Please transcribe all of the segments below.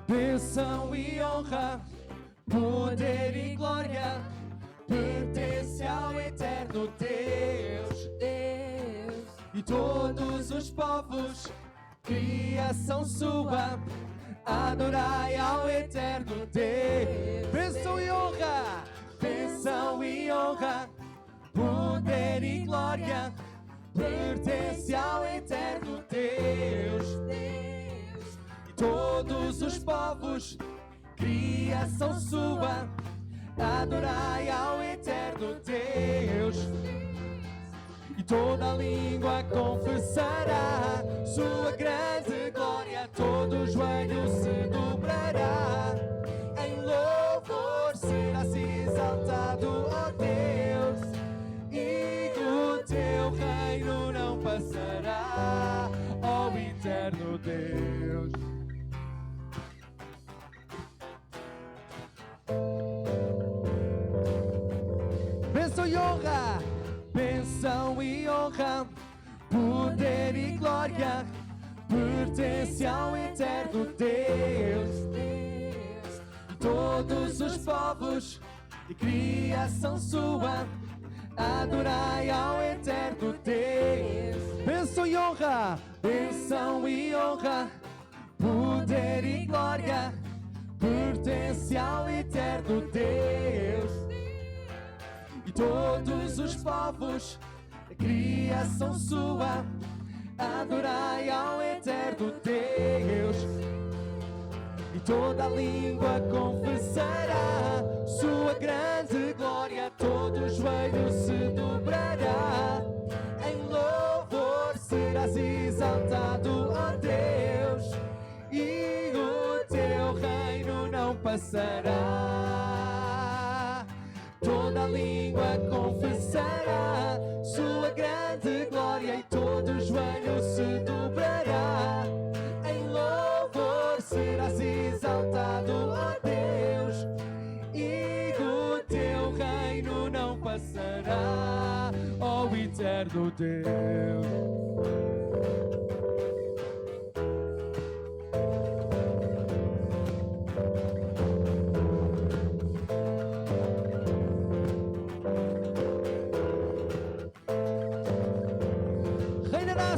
Bênção e honra, poder e glória, pertence ao eterno Deus. E todos os povos, criação sua, adorai ao eterno Deus. Bênção e honra, poder e glória, pertence ao eterno Deus. Todos os povos, criação sua, adorai ao eterno Deus. E toda língua confessará sua grande glória, todo joelho se dobrará. Em louvor serás exaltado, ó Deus, e o teu reino não passará, ó eterno Deus. Bênção e honra, poder e glória, pertence ao eterno Deus. E todos os povos e criação sua, adorai ao eterno Deus. Bênção e honra, poder e glória, pertence ao eterno Deus. E todos os povos, a criação sua, adorai ao eterno Deus. E toda língua confessará sua grande glória, todo joelho se dobrará. Em louvor serás exaltado, ó Deus, e o teu reino não passará. Toda língua confessará sua grande glória e todo joelho se dobrará. Em louvor serás exaltado, ó Deus, e o teu reino não passará, ó eterno Deus.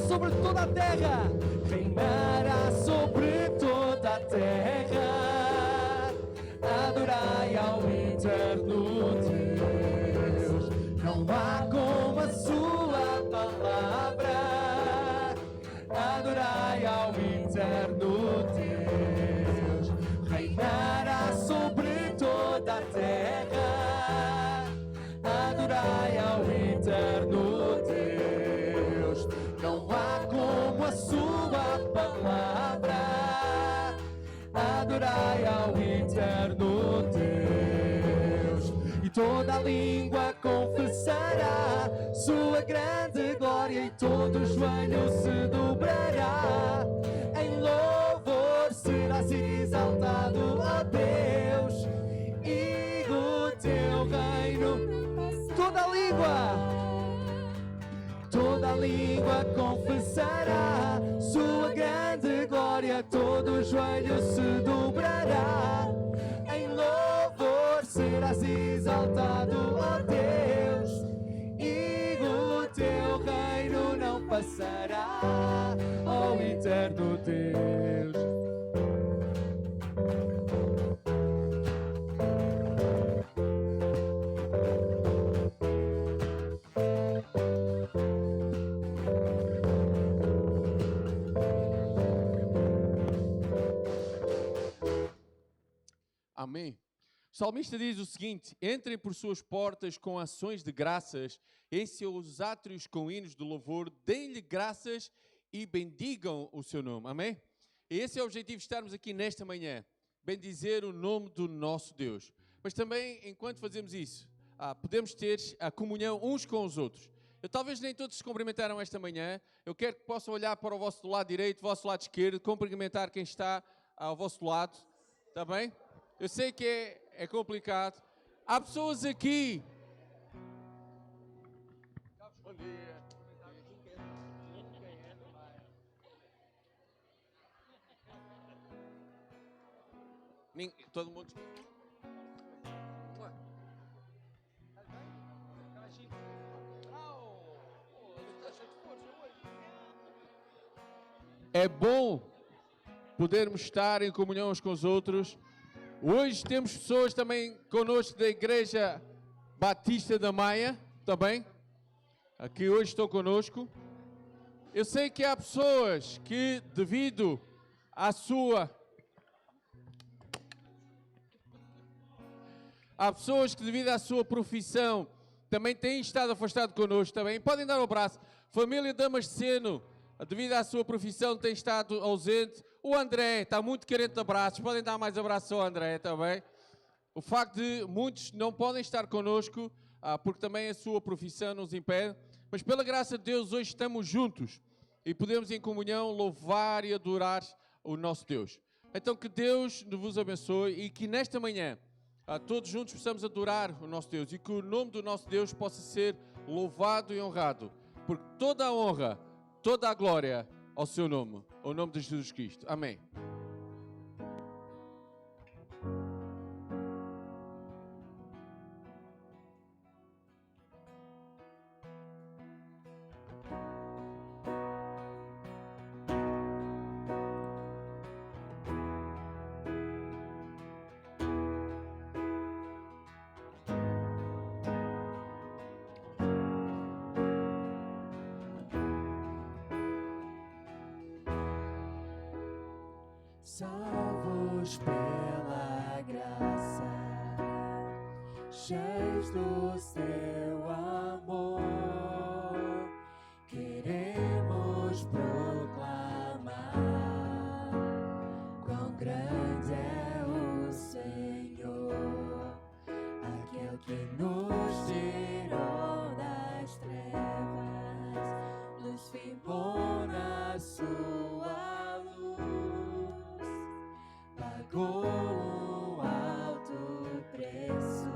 Sobre toda a terra, reinará sobre toda a terra. Adorai ao eterno Deus, não há como a sua palavra. Adorai ao eterno Deus, reinará sobre toda a terra. Adorai ao eterno Deus, não há como a sua palavra. Adorai ao eterno Deus. E toda língua confessará sua grande glória, e todo joelho se dobrará. Em louvor serás exaltado, ó Deus, e o teu reino. Toda língua confessará sua grande glória, todo joelho se dobrará. Em louvor serás exaltado, ó Deus, e o teu reino não passará, ó eterno Deus. Amém. O salmista diz o seguinte: entrem por suas portas com ações de graças, em seus átrios com hinos de louvor, deem-lhe graças e bendigam o seu nome. Amém? E esse é o objetivo de estarmos aqui nesta manhã. Bendizer o nome do nosso Deus. Mas também, enquanto fazemos isso, podemos ter a comunhão uns com os outros. Talvez nem todos se cumprimentaram esta manhã. Eu quero que possam olhar para o vosso lado direito, o vosso lado esquerdo, cumprimentar quem está ao vosso lado. Está bem? Eu sei que é complicado. Há pessoas aqui. Todo mundo. É bom podermos estar em comunhão uns com os outros. Hoje temos pessoas também conosco da Igreja Batista da Maia, também, aqui hoje estão conosco. Eu sei que há pessoas que, devido à sua... Há pessoas que, devido à sua profissão, também têm estado afastados connosco também. Podem dar um abraço. Família Damasceno, devido à sua profissão, tem estado ausente. O André está muito carente de abraços. Podem dar mais abraços ao André também. O facto de muitos não podem estar connosco, porque também a sua profissão nos impede. Mas pela graça de Deus, hoje estamos juntos e podemos em comunhão louvar e adorar o nosso Deus. Então que Deus vos abençoe e que nesta manhã todos juntos possamos adorar o nosso Deus e que o nome do nosso Deus possa ser louvado e honrado, porque toda a honra, toda a glória ao seu nome, ao nome de Jesus Cristo. Amém. Salvos pela graça, cheios do seu amor, queremos proclamar quão grande é o Senhor, aquele que nos tirou das trevas, nos firmou na sua luz, pagou um alto preço,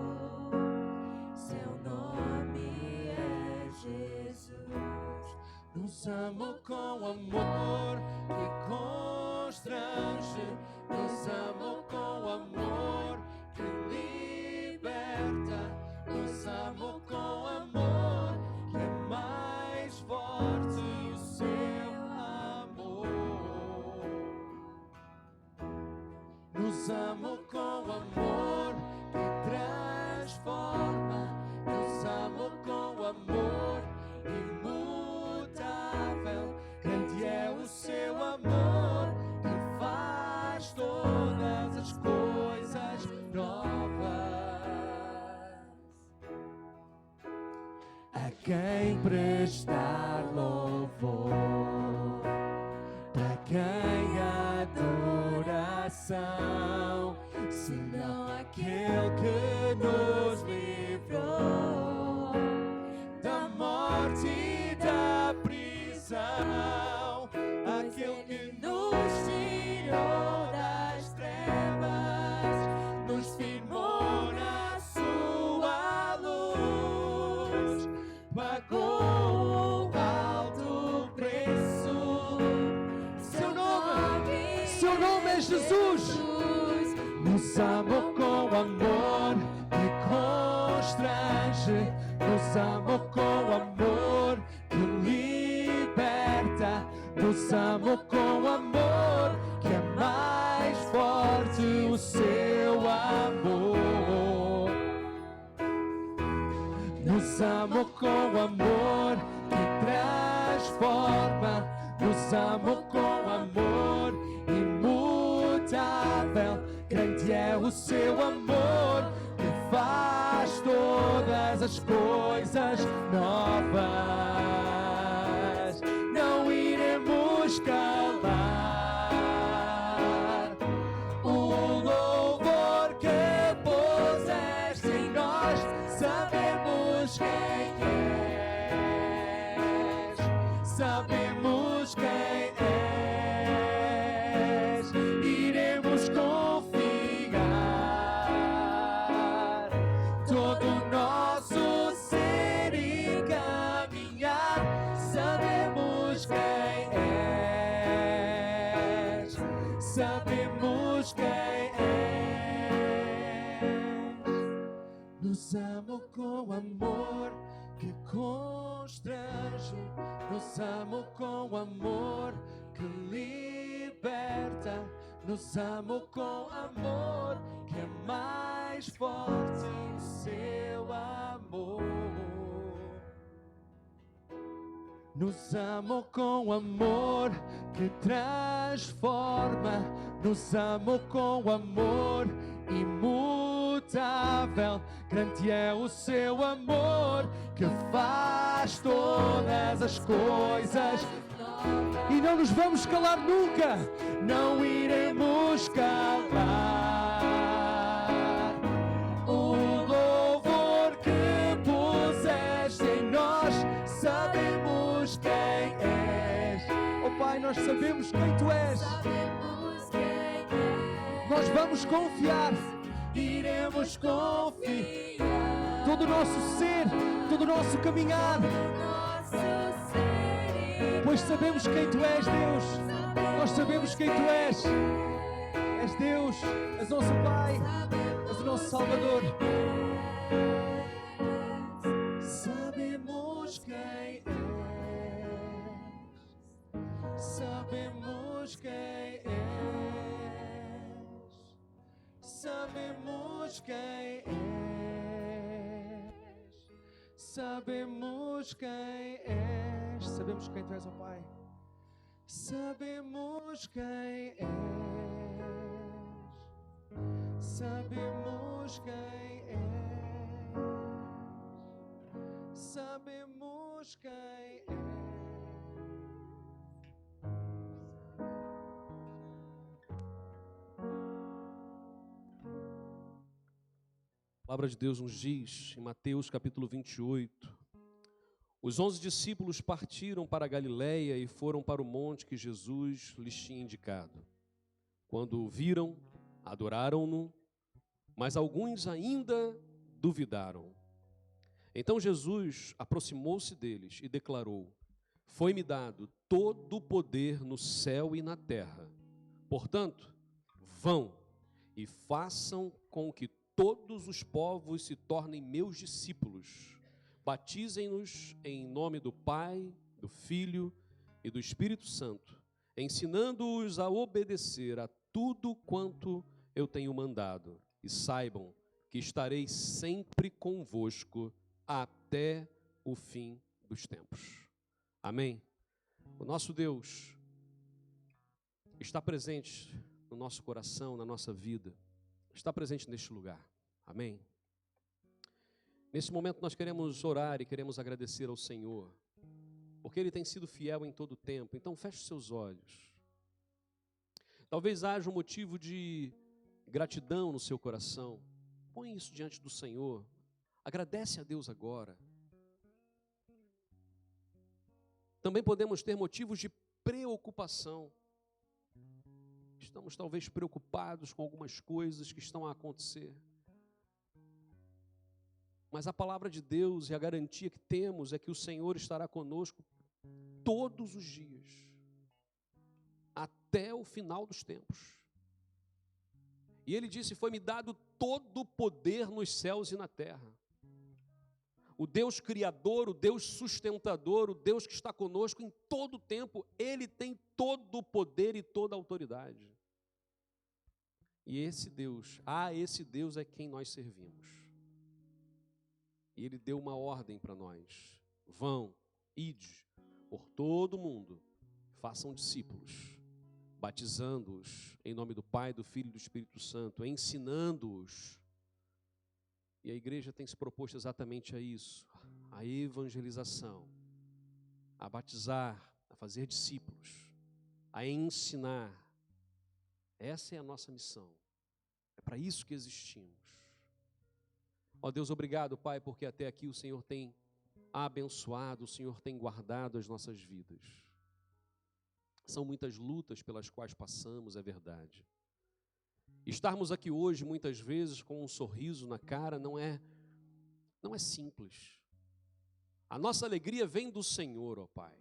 seu nome é Jesus. Nos amou com amor que constrange, nos amou com amor que liberta, nos amou com amor que é mais forte o seu amor. Nos amou com amor que transforma, nos amou com amor imutável. Grande é o seu amor que faz todas as coisas novas. A quem prestar louvor, a quem adoração, senão aquele que nos livrou da morte e da prisão, aquele que nos tirou das trevas, nos firmou na sua luz, pagou um alto preço. Seu nome é Jesus. Nos amou com amor que constrange, nos amou com amor que liberta, nos amou com amor que é mais forte o seu amor. Nos amou com amor que transforma, nos amou com amor imutável. Grande é o seu amor que faz todas as coisas novas. Não iremos calar Nos amou com amor que constrange, nos amou com amor que liberta, nos amou com amor que é mais forte o seu amor. Nos amou com amor que transforma, nos amou com amor imutável. Grande é o seu amor que faz todas as coisas. E não nos vamos calar nunca, não iremos calar o louvor que puseste em nós. Sabemos quem és, oh Pai, nós sabemos quem Tu és. Nós vamos confiar, iremos confiar. Todo o nosso ser, todo o nosso caminhar, pois sabemos quem Tu és, Deus. Nós sabemos quem Tu és. És Deus, és nosso Pai, és o nosso Salvador. Sabemos quem és. Sabemos quem és. Sabemos quem és. Sabemos quem és. Sabemos quem Tu és, ó Pai. Sabemos quem és. Sabemos quem és. Sabemos quem és. A palavra de Deus nos diz, em Mateus capítulo 28, os 11 discípulos partiram para a Galileia e foram para o monte que Jesus lhes tinha indicado. Quando o viram, adoraram-no, mas alguns ainda duvidaram. Então Jesus aproximou-se deles e declarou: foi-me dado todo o poder no céu e na terra. Portanto, vão e façam com que todos os povos se tornem meus discípulos. Batizem-nos em nome do Pai, do Filho e do Espírito Santo, ensinando-os a obedecer a tudo quanto eu tenho mandado. E saibam que estarei sempre convosco até o fim dos tempos. Amém? O nosso Deus está presente no nosso coração, na nossa vida. Está presente neste lugar. Amém? Nesse momento nós queremos orar e queremos agradecer ao Senhor, porque Ele tem sido fiel em todo o tempo. Então feche os seus olhos. Talvez haja um motivo de gratidão no seu coração. Põe isso diante do Senhor. Agradece a Deus agora. Também podemos ter motivos de preocupação. Estamos talvez preocupados com algumas coisas que estão a acontecer. Mas a palavra de Deus e a garantia que temos é que o Senhor estará conosco todos os dias, até o final dos tempos. E Ele disse: foi-me dado todo o poder nos céus e na terra. O Deus criador, o Deus sustentador, o Deus que está conosco em todo o tempo, Ele tem todo o poder e toda a autoridade. E esse Deus é quem nós servimos. E Ele deu uma ordem para nós: vão, ide por todo o mundo, façam discípulos, batizando-os em nome do Pai, do Filho e do Espírito Santo, ensinando-os. E a igreja tem se proposto exatamente a isso, a evangelização, a batizar, a fazer discípulos, a ensinar. Essa é a nossa missão. É para isso que existimos. Ó Deus, obrigado, Pai, porque até aqui o Senhor tem abençoado, o Senhor tem guardado as nossas vidas. São muitas lutas pelas quais passamos, é verdade. Estarmos aqui hoje, muitas vezes, com um sorriso na cara, não é simples. A nossa alegria vem do Senhor, ó Pai.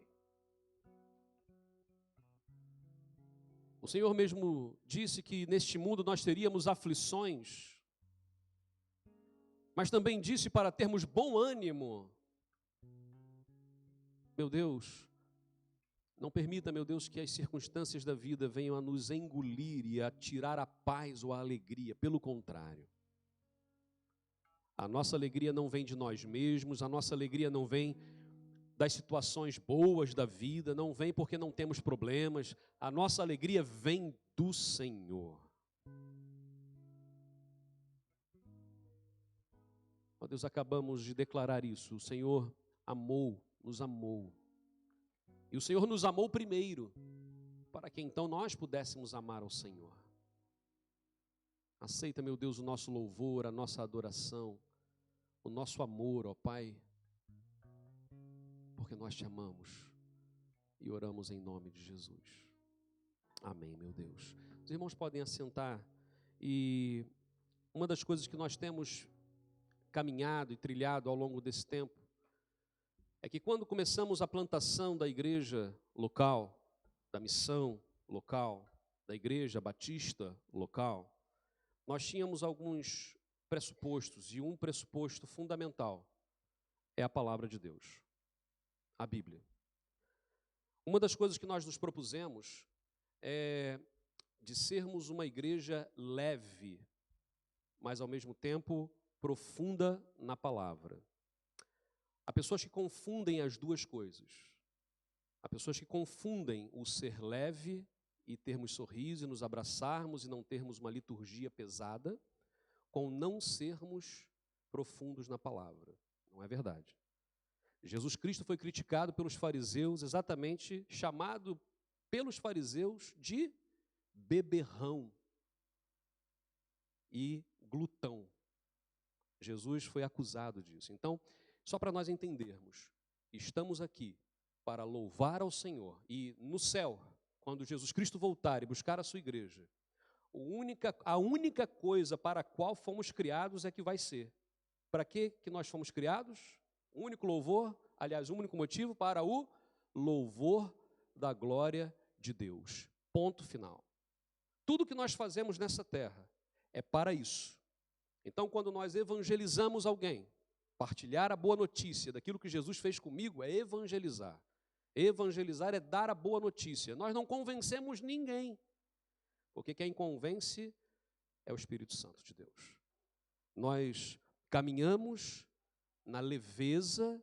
O Senhor mesmo disse que neste mundo nós teríamos aflições, mas também disse para termos bom ânimo. Meu Deus, não permita, meu Deus, que as circunstâncias da vida venham a nos engolir e a tirar a paz ou a alegria. Pelo contrário, a nossa alegria não vem de nós mesmos, a nossa alegria não vem das situações boas da vida, não vem porque não temos problemas, a nossa alegria vem do Senhor. Ó Deus, acabamos de declarar isso, o Senhor amou, nos amou. E o Senhor nos amou primeiro, para que então nós pudéssemos amar ao Senhor. Aceita, meu Deus, o nosso louvor, a nossa adoração, o nosso amor, ó Pai, porque nós te amamos e oramos em nome de Jesus. Amém, meu Deus. Os irmãos podem assentar, e uma das coisas que nós temos caminhado e trilhado ao longo desse tempo é que quando começamos a plantação da igreja local, da missão local, da igreja batista local, nós tínhamos alguns pressupostos, e um pressuposto fundamental é a palavra de Deus, a Bíblia. Uma das coisas que nós nos propusemos é de sermos uma igreja leve, mas ao mesmo tempo profunda na palavra. Há pessoas que confundem as duas coisas. Há pessoas que confundem o ser leve e termos sorriso e nos abraçarmos e não termos uma liturgia pesada com não sermos profundos na palavra. Não é verdade. Jesus Cristo foi criticado pelos fariseus, exatamente chamado pelos fariseus de beberrão e glutão. Jesus foi acusado disso. Então, só para nós entendermos, estamos aqui para louvar ao Senhor, e no céu, quando Jesus Cristo voltar e buscar a sua igreja, a única coisa para a qual fomos criados é que vai ser. Para que nós fomos criados? O único louvor, aliás, o único motivo para o louvor da glória de Deus. Ponto final. Tudo que nós fazemos nessa terra é para isso. Então, quando nós evangelizamos alguém, partilhar a boa notícia daquilo que Jesus fez comigo é evangelizar. Evangelizar é dar a boa notícia. Nós não convencemos ninguém, porque quem convence é o Espírito Santo de Deus. Nós caminhamos na leveza,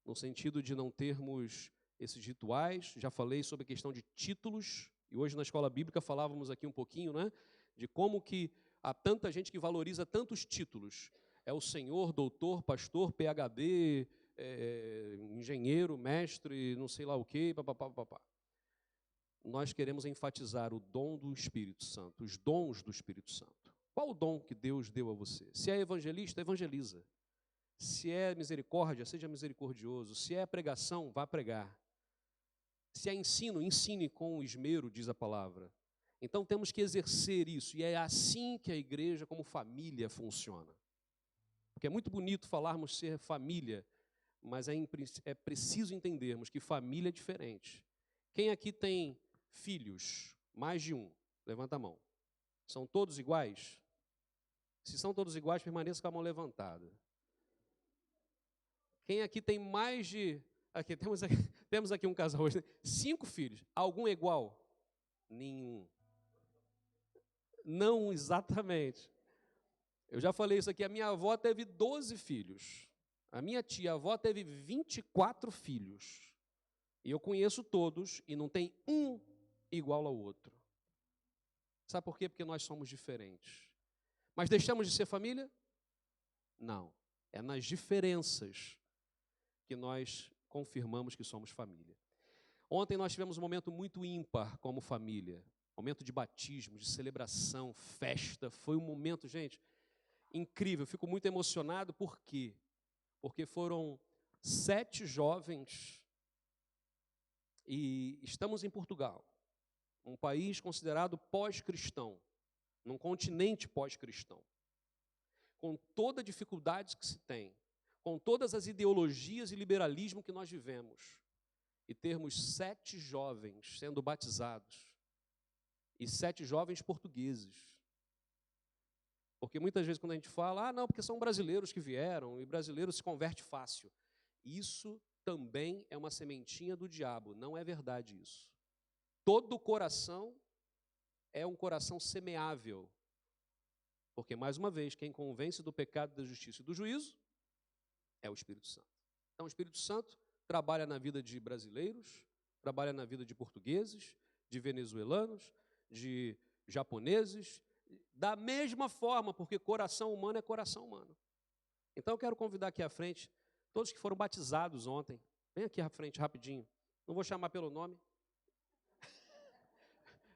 no sentido de não termos esses rituais. Já falei sobre a questão de títulos, e hoje na escola bíblica falávamos aqui um pouquinho, né, de como que há tanta gente que valoriza tantos títulos. É o senhor, doutor, pastor, PhD, engenheiro, mestre, não sei lá o quê, papapá. Nós queremos enfatizar o dom do Espírito Santo, os dons do Espírito Santo. Qual o dom que Deus deu a você? Se é evangelista, evangeliza. Se é misericórdia, seja misericordioso. Se é pregação, vá pregar. Se é ensino, ensine com esmero, diz a palavra. Então temos que exercer isso, e é assim que a igreja, como família, funciona. Porque é muito bonito falarmos ser família, mas é preciso entendermos que família é diferente. Quem aqui tem filhos? Mais de um. Levanta a mão. São todos iguais? Se são todos iguais, permaneça com a mão levantada. Quem aqui tem mais de... temos aqui um casal hoje. 5 filhos. Algum é igual? Nenhum. Não exatamente. Eu já falei isso aqui, a minha avó teve 12 filhos. A minha tia-avó teve 24 filhos. E eu conheço todos e não tem um igual ao outro. Sabe por quê? Porque nós somos diferentes. Mas deixamos de ser família? Não. É nas diferenças que nós confirmamos que somos família. Ontem nós tivemos um momento muito ímpar como família. Momento de batismo, de celebração, festa. Foi um momento, gente, incrível. Eu fico muito emocionado. Por quê? Porque foram 7 jovens e estamos em Portugal, um país considerado pós-cristão, num continente pós-cristão, com toda a dificuldade que se tem, com todas as ideologias e liberalismo que nós vivemos, e termos 7 jovens sendo batizados, e 7 jovens portugueses. Porque muitas vezes quando a gente fala, não, porque são brasileiros que vieram, e brasileiro se converte fácil. Isso também é uma sementinha do diabo, não é verdade isso. Todo coração é um coração semeável. Porque, mais uma vez, quem convence do pecado, da justiça e do juízo é o Espírito Santo. Então, o Espírito Santo trabalha na vida de brasileiros, trabalha na vida de portugueses, de venezuelanos, de japoneses, da mesma forma, porque coração humano é coração humano. Então, eu quero convidar aqui à frente todos que foram batizados ontem. Vem aqui à frente, rapidinho. Não vou chamar pelo nome.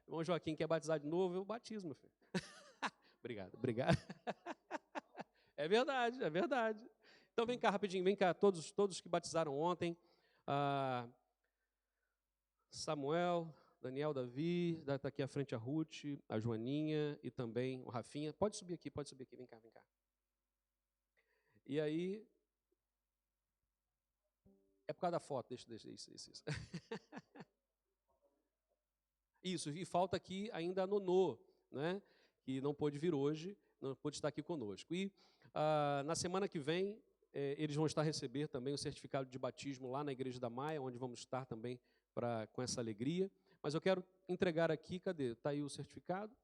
O irmão Joaquim quer batizar de novo, eu batizo, meu filho. Obrigado. É verdade, é verdade. Então, vem cá rapidinho, vem cá, todos que batizaram ontem. Samuel, Daniel, Davi, está aqui à frente a Ruth, a Joaninha e também o Rafinha. Pode subir aqui, vem cá. E aí, é por causa da foto, deixa isso. Isso, e falta aqui ainda a Nonô, né, que não pôde vir hoje, não pôde estar aqui conosco. E na semana que vem, eles vão estar receber também o certificado de batismo lá na Igreja da Maia, onde vamos estar também com essa alegria. Mas eu quero entregar aqui, cadê? Está aí o certificado?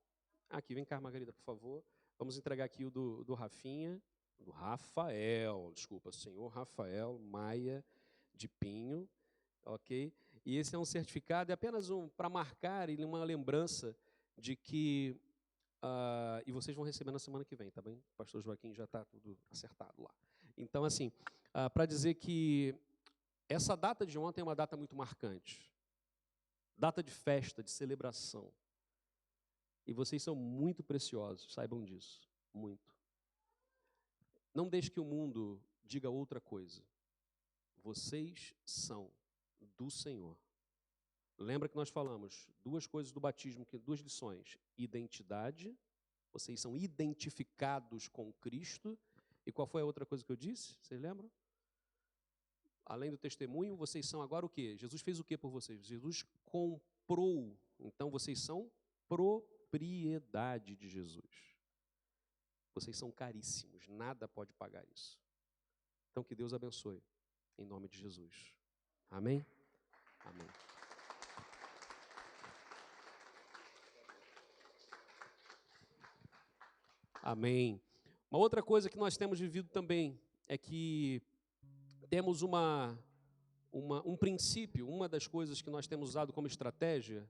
Aqui, vem cá, Margarida, por favor. Vamos entregar aqui o do Rafinha, do Rafael, desculpa, senhor Rafael Maia de Pinho, ok? E esse é um certificado, é apenas para marcar e uma lembrança de que, e vocês vão receber na semana que vem, tá bem? O pastor Joaquim já está tudo acertado lá. Então, assim, para dizer que essa data de ontem é uma data muito marcante. Data de festa, de celebração. E vocês são muito preciosos, saibam disso, muito. Não deixe que o mundo diga outra coisa. Vocês são do Senhor. Lembra que nós falamos duas coisas do batismo, duas lições. Identidade, vocês são identificados com Cristo. E qual foi a outra coisa que eu disse? Vocês lembram? Além do testemunho, vocês são agora o quê? Jesus fez o quê por vocês? Jesus comprou. Então, vocês são propriedade de Jesus. Vocês são caríssimos, nada pode pagar isso. Então, que Deus abençoe, em nome de Jesus. Amém? Amém. Amém. Uma outra coisa que nós temos vivido também é que temos um princípio, uma das coisas que nós temos usado como estratégia,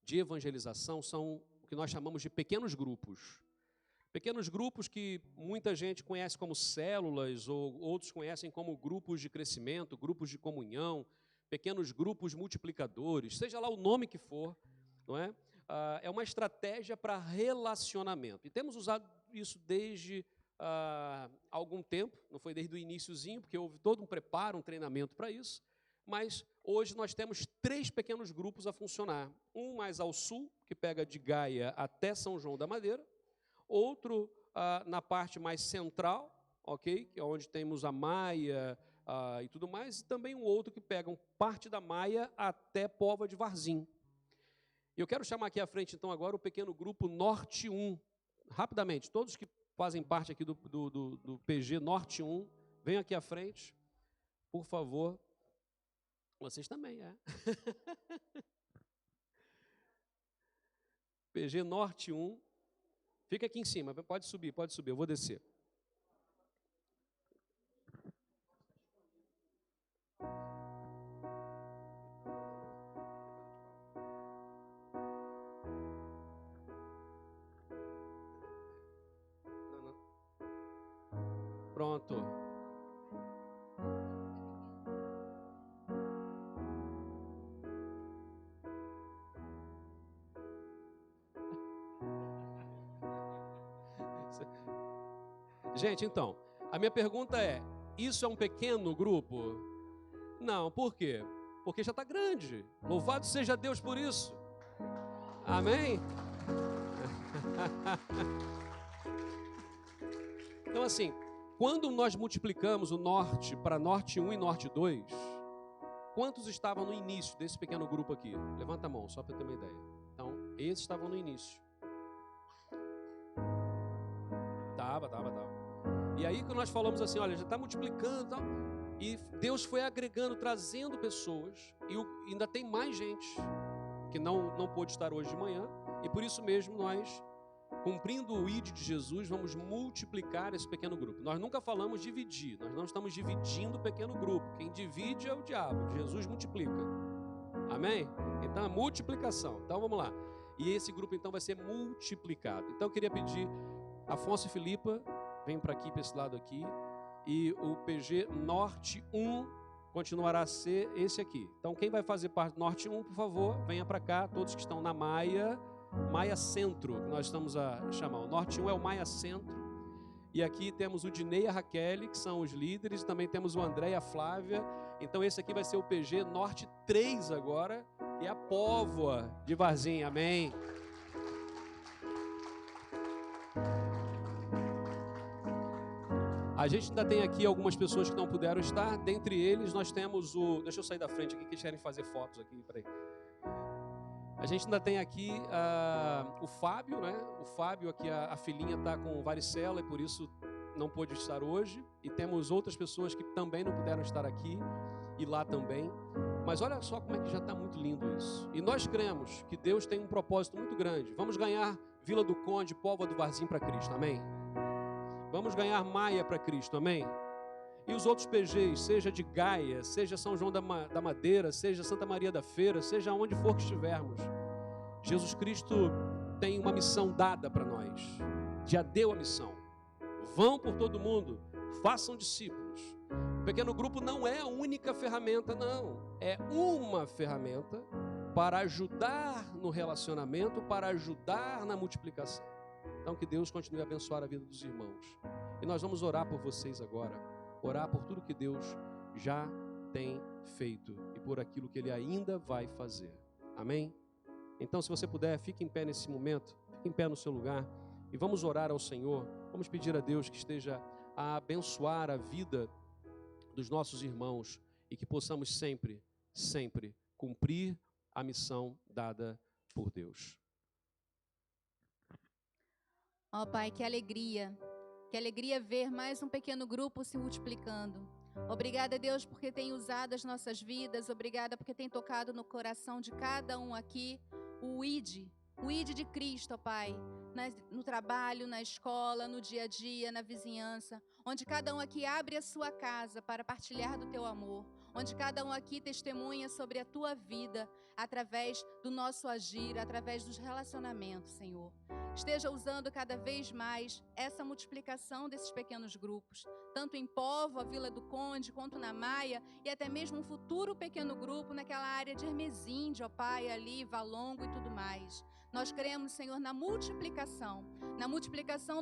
de evangelização são o que nós chamamos de pequenos grupos. Pequenos grupos que muita gente conhece como células, ou outros conhecem como grupos de crescimento, grupos de comunhão, pequenos grupos multiplicadores, seja lá o nome que for, não é? É uma estratégia para relacionamento. E temos usado isso desde algum tempo, não foi desde o iniciozinho, porque houve todo um preparo, um treinamento para isso, mas hoje nós temos 3 pequenos grupos a funcionar. Um mais ao sul, que pega de Gaia até São João da Madeira, outro na parte mais central, ok? Que é onde temos a Maia e tudo mais, e também um outro que pega parte da Maia até Póvoa de Varzim. E eu quero chamar aqui à frente, então, agora o pequeno grupo Norte 1. Rapidamente, todos que fazem parte aqui do PG Norte 1, venham aqui à frente, por favor. Vocês também, PG Norte 1. Fica aqui em cima, pode subir, eu vou descer. Pronto. Gente, então, a minha pergunta é, isso é um pequeno grupo? Não, por quê? Porque já está grande. Louvado seja Deus por isso. Amém? Então, assim, quando nós multiplicamos o norte para norte 1 e norte 2, quantos estavam no início desse pequeno grupo aqui? Levanta a mão, só para ter uma ideia. Então, Esses estavam no início. Tava. E aí que nós falamos assim, olha, já está multiplicando e tal. E Deus foi agregando, trazendo pessoas. E ainda tem mais gente que não pôde estar hoje de manhã. E por isso mesmo nós, cumprindo o ID de Jesus, vamos multiplicar esse pequeno grupo. Nós nunca falamos dividir, nós não estamos dividindo o pequeno grupo. Quem divide é o diabo, Jesus multiplica. Amém? Então é multiplicação. Então vamos lá. E esse grupo então vai ser multiplicado. Então eu queria pedir, Afonso e Filipa, vem para aqui, para esse lado aqui. E o PG Norte 1 continuará a ser esse aqui. Então quem vai fazer parte do Norte 1, por favor, venha para cá. Todos que estão na Maia Centro, que nós estamos a chamar. O Norte 1 é o Maia Centro. E aqui temos o Dinei e a Raquel, que são os líderes. Também temos o André e a Flávia. Então esse aqui vai ser o PG Norte 3 agora, que é a Póvoa de Varzinha. Amém? A gente ainda tem aqui algumas pessoas que não puderam estar. Dentre eles nós temos o... Deixa eu sair da frente aqui, que eles querem fazer fotos aqui. Peraí. A gente ainda tem aqui o Fábio, né? O Fábio aqui, a filhinha está com varicela e por isso não pôde estar hoje. E temos outras pessoas que também não puderam estar aqui e lá também. Mas olha só como é que já está muito lindo isso. E nós cremos que Deus tem um propósito muito grande. Vamos ganhar Vila do Conde, Póvoa do Varzim para Cristo, amém? Vamos ganhar Maia para Cristo, amém? E os outros PGs, seja de Gaia, seja São João da Madeira, seja Santa Maria da Feira, seja onde for que estivermos, Jesus Cristo tem uma missão dada para nós, já deu a missão. Vão por todo mundo, façam discípulos. O pequeno grupo não é a única ferramenta, não. É uma ferramenta para ajudar no relacionamento, para ajudar na multiplicação. Então que Deus continue a abençoar a vida dos irmãos. E nós vamos orar por vocês agora. Orar por tudo que Deus já tem feito e por aquilo que Ele ainda vai fazer. Amém? Então, se você puder, fique em pé nesse momento, fique em pé no seu lugar e vamos orar ao Senhor. Vamos pedir a Deus que esteja a abençoar a vida dos nossos irmãos e que possamos sempre, sempre cumprir a missão dada por Deus. Ó Pai, que alegria ver mais um pequeno grupo se multiplicando. Obrigada, Deus, porque tem usado as nossas vidas. Obrigada porque tem tocado no coração de cada um aqui o ID de Cristo, ó Pai, no trabalho, na escola, no dia a dia, na vizinhança, onde cada um aqui abre a sua casa para partilhar do Teu amor, onde cada um aqui testemunha sobre a Tua vida, através do nosso agir, através dos relacionamentos, Senhor. Esteja usando cada vez mais essa multiplicação desses pequenos grupos, tanto em Póvoa, Vila do Conde, quanto na Maia, e até mesmo um futuro pequeno grupo naquela área de Hermesinde, ó Pai, ali, Valongo e tudo mais. Nós cremos, Senhor, na multiplicação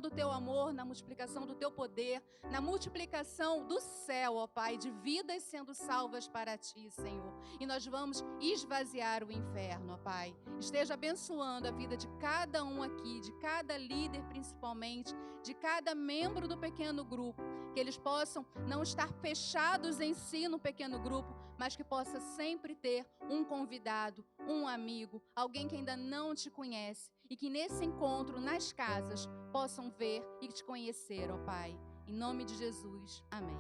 do Teu amor, na multiplicação do Teu poder, na multiplicação do céu, ó Pai, de vidas sendo salvas para Ti, Senhor. E nós vamos esvaziar o inferno, ó Pai. Esteja abençoando a vida de cada um aqui, de cada líder principalmente, de cada membro do pequeno grupo, que eles possam não estar fechados em si no pequeno grupo, mas que possa sempre ter um convidado, um amigo, alguém que ainda não te conhece e que nesse encontro, nas casas, possam ver e te conhecer, ó Pai. Em nome de Jesus, amém.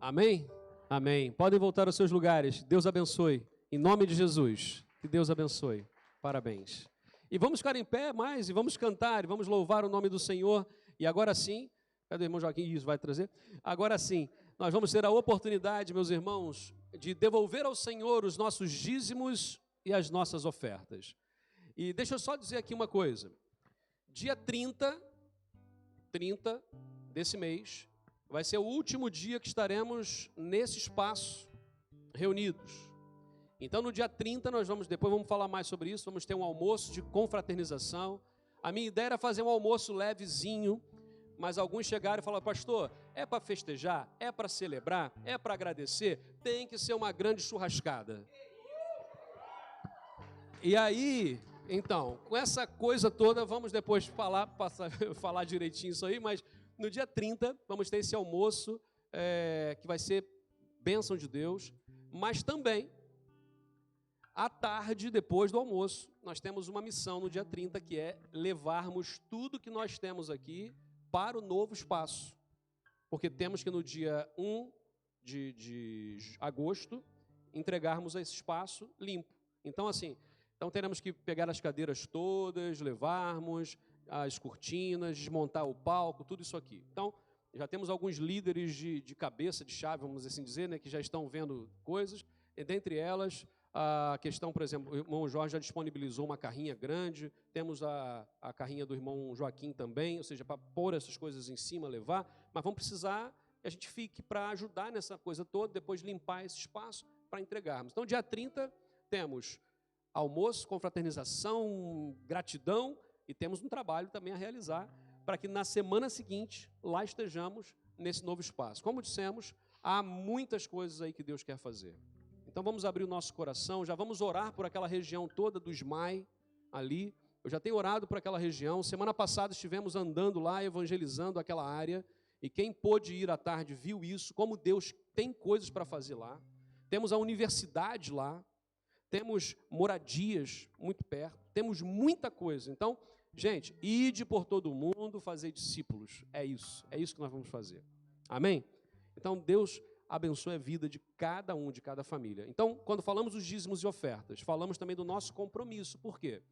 Amém? Amém. Podem voltar aos seus lugares. Deus abençoe. Em nome de Jesus. Que Deus abençoe. Parabéns. E vamos ficar em pé mais e vamos cantar e vamos louvar o nome do Senhor. E agora sim, cadê o irmão Joaquim? Isso vai trazer. Agora sim, nós vamos ter a oportunidade, meus irmãos, de devolver ao Senhor os nossos dízimos e as nossas ofertas. E deixa eu só dizer aqui uma coisa. Dia 30 desse mês, vai ser o último dia que estaremos nesse espaço reunidos. Então, no dia 30, depois vamos falar mais sobre isso, vamos ter um almoço de confraternização. A minha ideia era fazer um almoço levezinho, mas alguns chegaram e falaram, pastor, é para festejar? É para celebrar? É para agradecer? Tem que ser uma grande churrascada. E aí, então, com essa coisa toda, vamos depois falar direitinho isso aí, mas no dia 30 vamos ter esse almoço que vai ser bênção de Deus, mas também, à tarde, depois do almoço, nós temos uma missão no dia 30, que é levarmos tudo que nós temos aqui para o novo espaço. Porque temos que no dia 1 de agosto entregarmos esse espaço limpo. Então, assim, teremos que pegar as cadeiras todas, levarmos as cortinas, desmontar o palco, tudo isso aqui. Então, já temos alguns líderes de cabeça, de chave, vamos assim dizer, né, que já estão vendo coisas. E dentre elas, a questão, por exemplo, o irmão Jorge já disponibilizou uma carrinha grande, temos a carrinha do irmão Joaquim também, ou seja, para pôr essas coisas em cima, levar, mas vamos precisar que a gente fique para ajudar nessa coisa toda, depois limpar esse espaço para entregarmos. Então, dia 30, temos almoço, confraternização, gratidão, e temos um trabalho também a realizar para que na semana seguinte lá estejamos nesse novo espaço. Como dissemos, há muitas coisas aí que Deus quer fazer. Então vamos abrir o nosso coração, já vamos orar por aquela região toda do SMAI ali. Eu já tenho orado por aquela região. Semana passada estivemos andando lá, evangelizando aquela área, e quem pôde ir à tarde viu isso, como Deus tem coisas para fazer lá. Temos a universidade lá, temos moradias muito perto, temos muita coisa. Então, gente, ide por todo o mundo, fazer discípulos. É isso que nós vamos fazer. Amém? Então, Deus abençoe a vida de cada um, de cada família. Então, quando falamos dos dízimos e ofertas, falamos também do nosso compromisso. Por quê?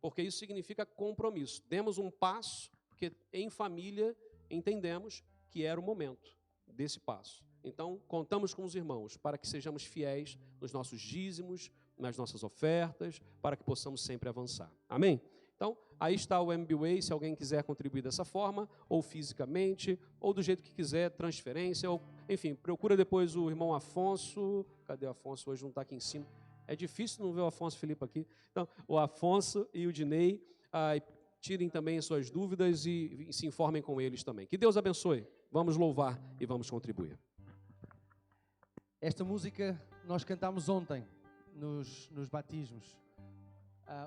Porque isso significa compromisso. Demos um passo, porque em família entendemos que era o momento desse passo. Então, contamos com os irmãos para que sejamos fiéis nos nossos dízimos, nas nossas ofertas, para que possamos sempre avançar. Amém? Então, aí está o MBWay, se alguém quiser contribuir dessa forma, ou fisicamente, ou do jeito que quiser, transferência, ou, enfim, procura depois o irmão Afonso. Cadê o Afonso? Hoje não está aqui em cima. É difícil não ver o Afonso Felipe aqui. Então, o Afonso e o Dinei, tirem também as suas dúvidas e se informem com eles também. Que Deus abençoe. Vamos louvar e vamos contribuir. Esta música nós cantámos ontem nos batismos.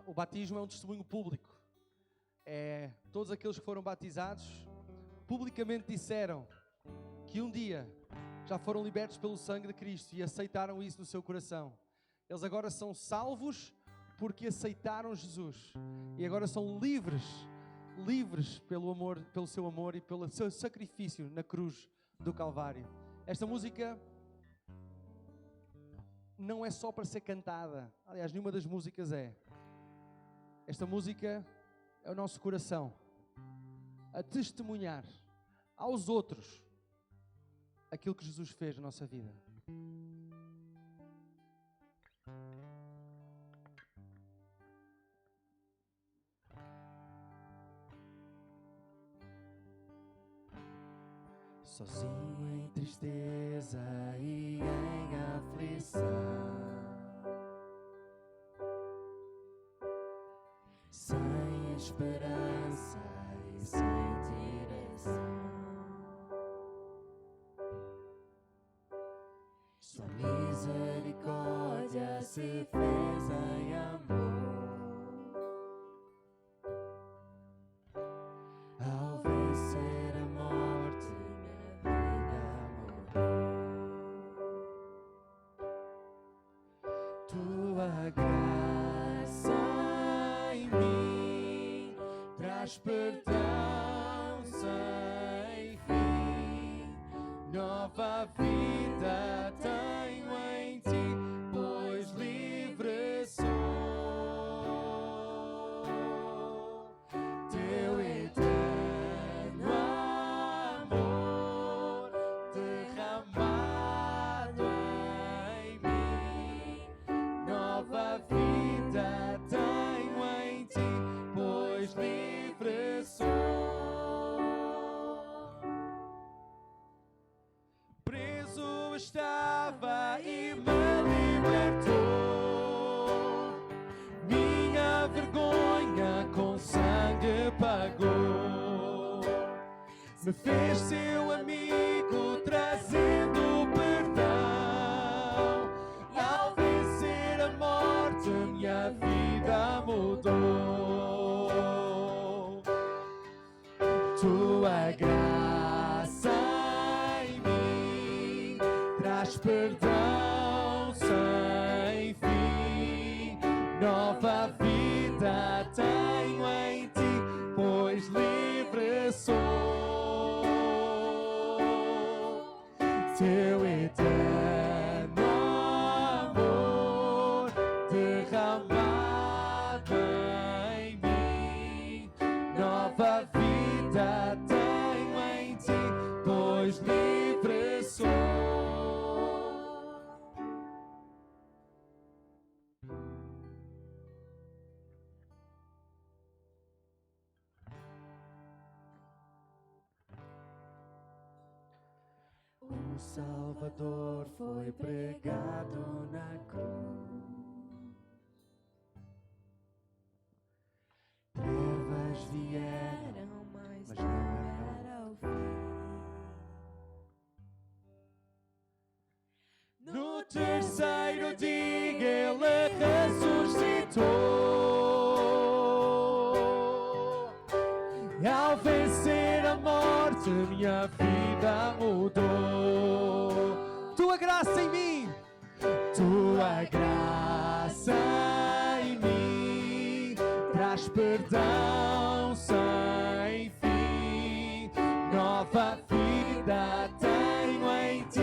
O batismo é um testemunho público. Todos aqueles que foram batizados publicamente disseram que um dia já foram libertos pelo sangue de Cristo e aceitaram isso no seu coração. Eles agora são salvos porque aceitaram Jesus e agora são livres pelo amor, pelo seu amor e pelo seu sacrifício na cruz do Calvário. Esta música não é só para ser cantada. Aliás, nenhuma das músicas é. Esta música é o nosso coração a testemunhar aos outros aquilo que Jesus fez na nossa vida. Sozinho em tristeza e em aflição, sem esperança e sem direção, sua misericórdia se fez em amor, ao vencer a morte tua graça em mim traz perdão sem fim, nova vida tenho em ti, pois livre sou. Teu eterno amor derramado em mim, nova vida tenho em ti, pois livre sou. Preso estava e me libertou, minha vergonha com sangue pagou, me fez seu amigo trazendo perdão, e ao vencer a morte minha vida mudou. Tua graça em mim traz perdão sem fim, nova vida pois livre sou. Teu eterno amor derramado em mim, nova vida tenho em ti, pois livre sou. O Salvador foi pregado na cruz. Trevas vieram, mas não era o fim. No terceiro dia ele ressuscitou. E ao vencer a morte, minha vida mudou. Tua graça em mim, tua graça em mim, traz perdão sem fim. Nova vida tenho em ti,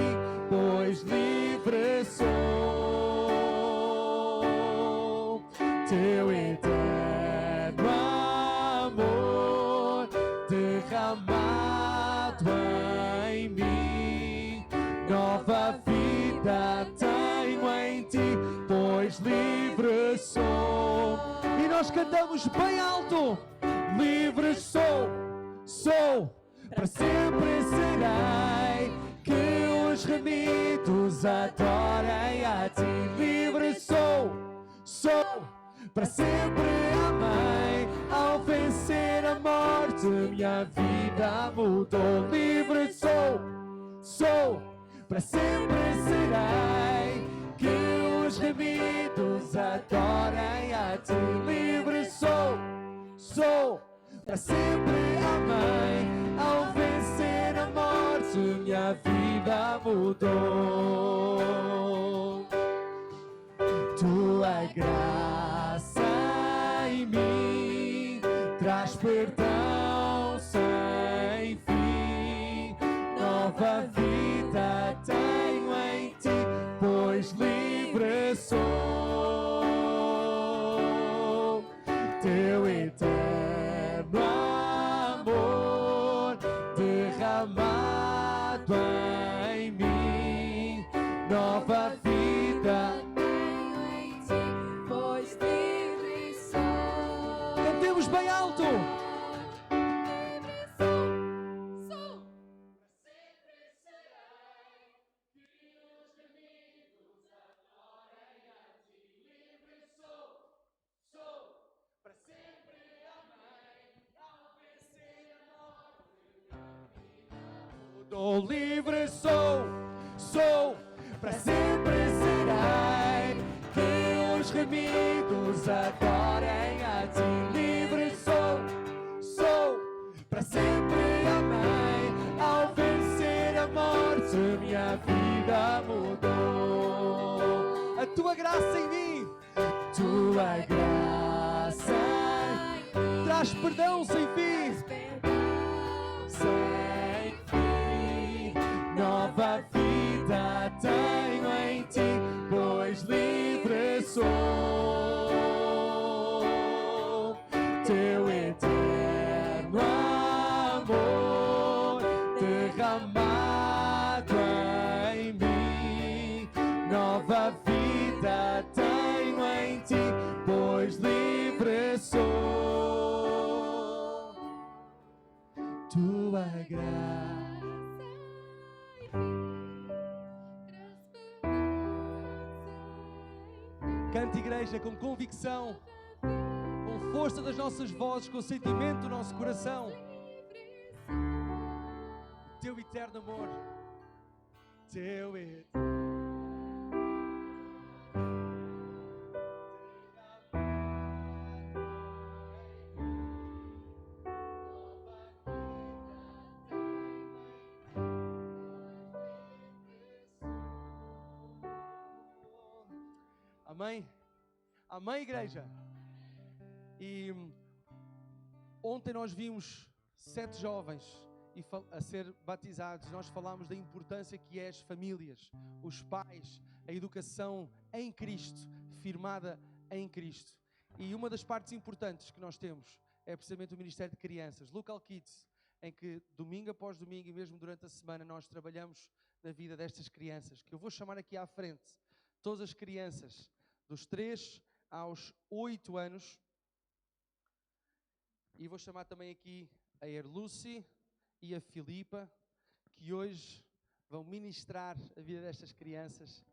pois livre sou. Teu eterno amor derramado em mim, nova vida tenho em ti, pois livre sou. E nós cantamos bem alto: livre sou, sou, para sempre serei, que os remidos adorem a ti. Livre sou, sou, para sempre amei, ao vencer a morte minha vida mudou. Livre sou, sou, para sempre serei, que os remidos adorem a ti. Livre sou, sou, para sempre amei, ao vencer a morte minha vida mudou. Tua graça em mim traz perdão sem fim, nova vida tenho em ti, pois livre sou. Teu eterno amor derramado em mim, nova vida tenho em ti, pois livre sou. Cantemos bem alto. Sou livre, sou, sou, para sempre serei, que os remidos adorem a ti. Livre sou, sou, para sempre amei, ao vencer a morte minha vida mudou. A tua graça em mim, tua graça traz perdão sem fim, sem fim, nova vida tenho em ti, pois livre sou. Teu eterno amor derramado em mim, nova vida tenho em ti, pois livre sou. Tua graça. Cante, igreja, com convicção, com força das nossas vozes, com sentimento do nosso coração. Teu eterno amor, teu eterno. Amém? Amém, igreja? E Ontem nós vimos 7 jovens a ser batizados. Nós falámos da importância que é as famílias, os pais, a educação em Cristo, firmada em Cristo. E uma das partes importantes que nós temos é precisamente o Ministério de Crianças, Local Kids, em que domingo após domingo e mesmo durante a semana nós trabalhamos na vida destas crianças, que eu vou chamar aqui à frente todas as crianças dos 3 aos 8 anos, e vou chamar também aqui a Erlucy e a Filipa, que hoje vão ministrar a vida destas crianças,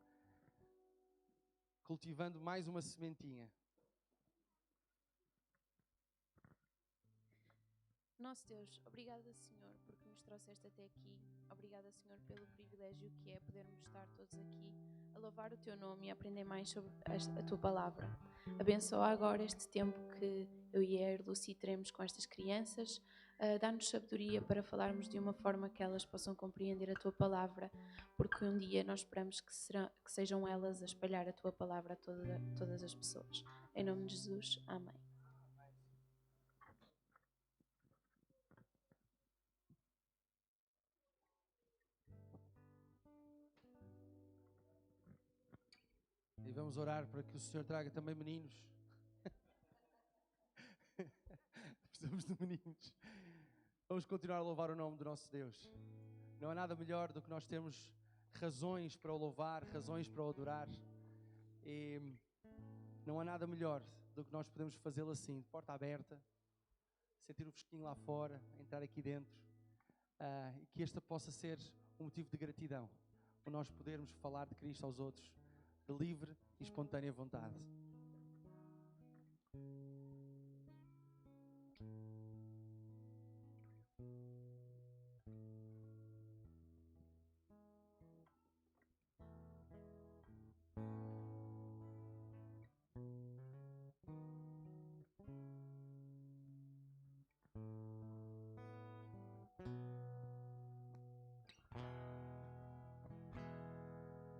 cultivando mais uma sementinha. Nosso Deus, obrigada, Senhor, porque nos trouxeste até aqui. Obrigada, Senhor, pelo privilégio que é podermos estar todos aqui a louvar o Teu nome e a aprender mais sobre a Tua Palavra. Abençoa agora este tempo que eu e a Erlucy teremos com estas crianças. Dá-nos sabedoria para falarmos de uma forma que elas possam compreender a Tua Palavra, porque um dia nós esperamos que sejam elas a espalhar a Tua Palavra a todas as pessoas. Em nome de Jesus, amém. E vamos orar para que o Senhor traga também meninos. Precisamos de meninos. Vamos continuar a louvar o nome do nosso Deus. Não há nada melhor do que nós termos razões para o louvar, razões para o adorar. E não há nada melhor do que nós podemos fazê-lo assim, de porta aberta, sentir o fresquinho lá fora, entrar aqui dentro. E que esta possa ser um motivo de gratidão. O nós podermos falar de Cristo aos outros de livre e espontânea vontade.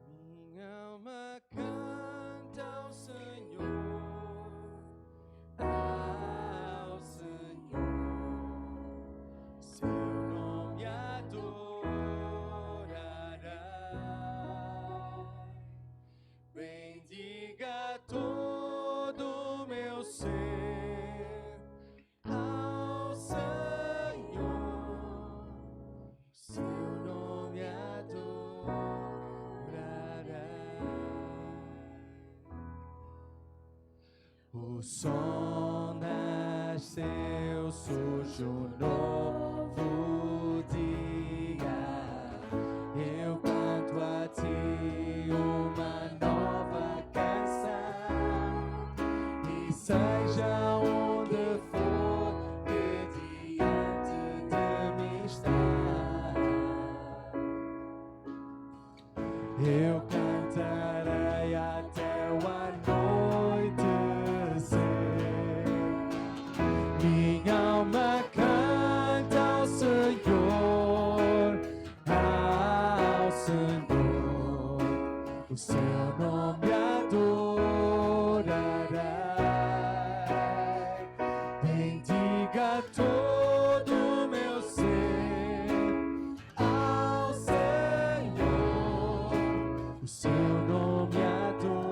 Minha alma canta ao Senhor, seu nome adorará. Bendiga todo o meu ser ao Senhor, seu nome adorará. O sol nasceu, surge um novo dia. Eu canto a ti uma nova canção, e seja onde for que diante de mim está, eu cantarei até o anoitecer. Minha alma canta ao Senhor, o seu nome adorará. Bendiga todo o meu ser ao Senhor, o seu nome adorará.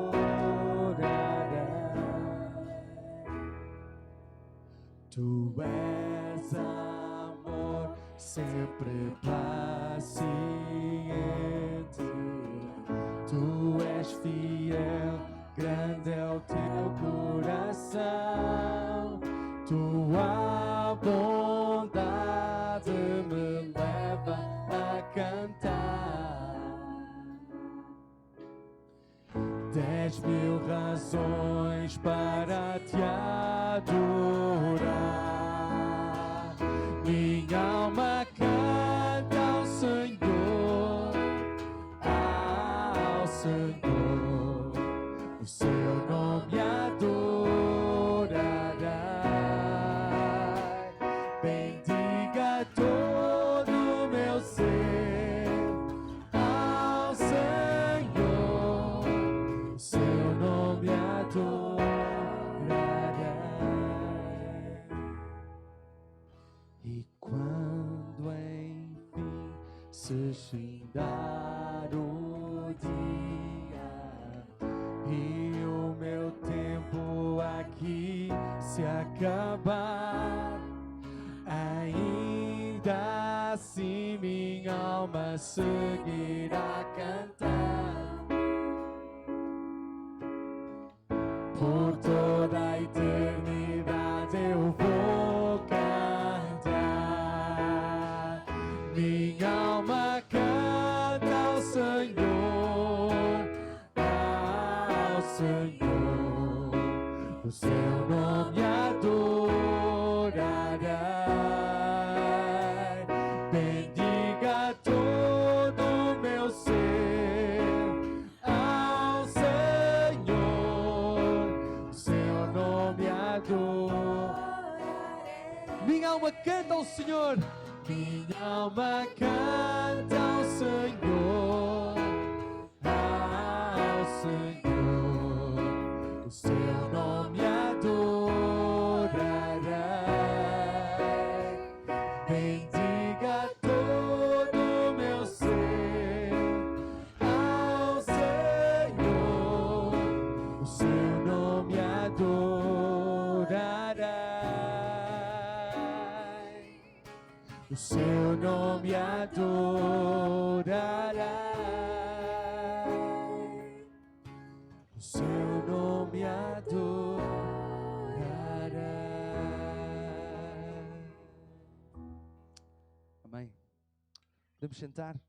Tu és amor, sempre paciente. Tu és fiel, grande é o teu coração. Tua bondade me leva a cantar. 10.000 razões para te adorar. Minha alma canta ao Senhor, o seu nome adorará. Bendiga todo o meu ser ao Senhor, o seu nome adorará. E quando enfim se findar o dia e o meu tempo aqui se acabar, ainda assim minha alma seguirá cantar por toda a eternidade. Eu vou cantar, minha alma canta ao Senhor, o seu nome adorarei. Bendiga todo o meu ser ao Senhor, o seu nome adorarei. Minha alma canta ao Senhor, minha alma canta ao Senhor, o seu nome adorarei. Bendiga todo o meu ser ao Senhor, o seu nome adorarei. O seu nome adorarei. O seu nome adorarei. Amém. Podemos sentar?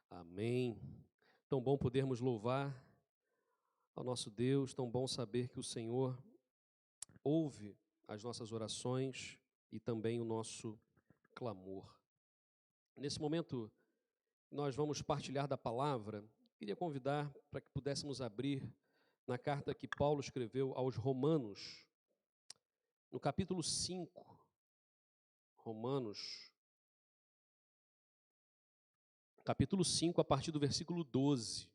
Amém. Tão bom podermos louvar ao nosso Deus, tão bom saber que o Senhor ouve as nossas orações e também o nosso clamor. Nesse momento, nós vamos partilhar da palavra. Queria convidar para que pudéssemos abrir na carta que Paulo escreveu aos Romanos, no capítulo 5. Romanos, capítulo 5, a partir do versículo 12.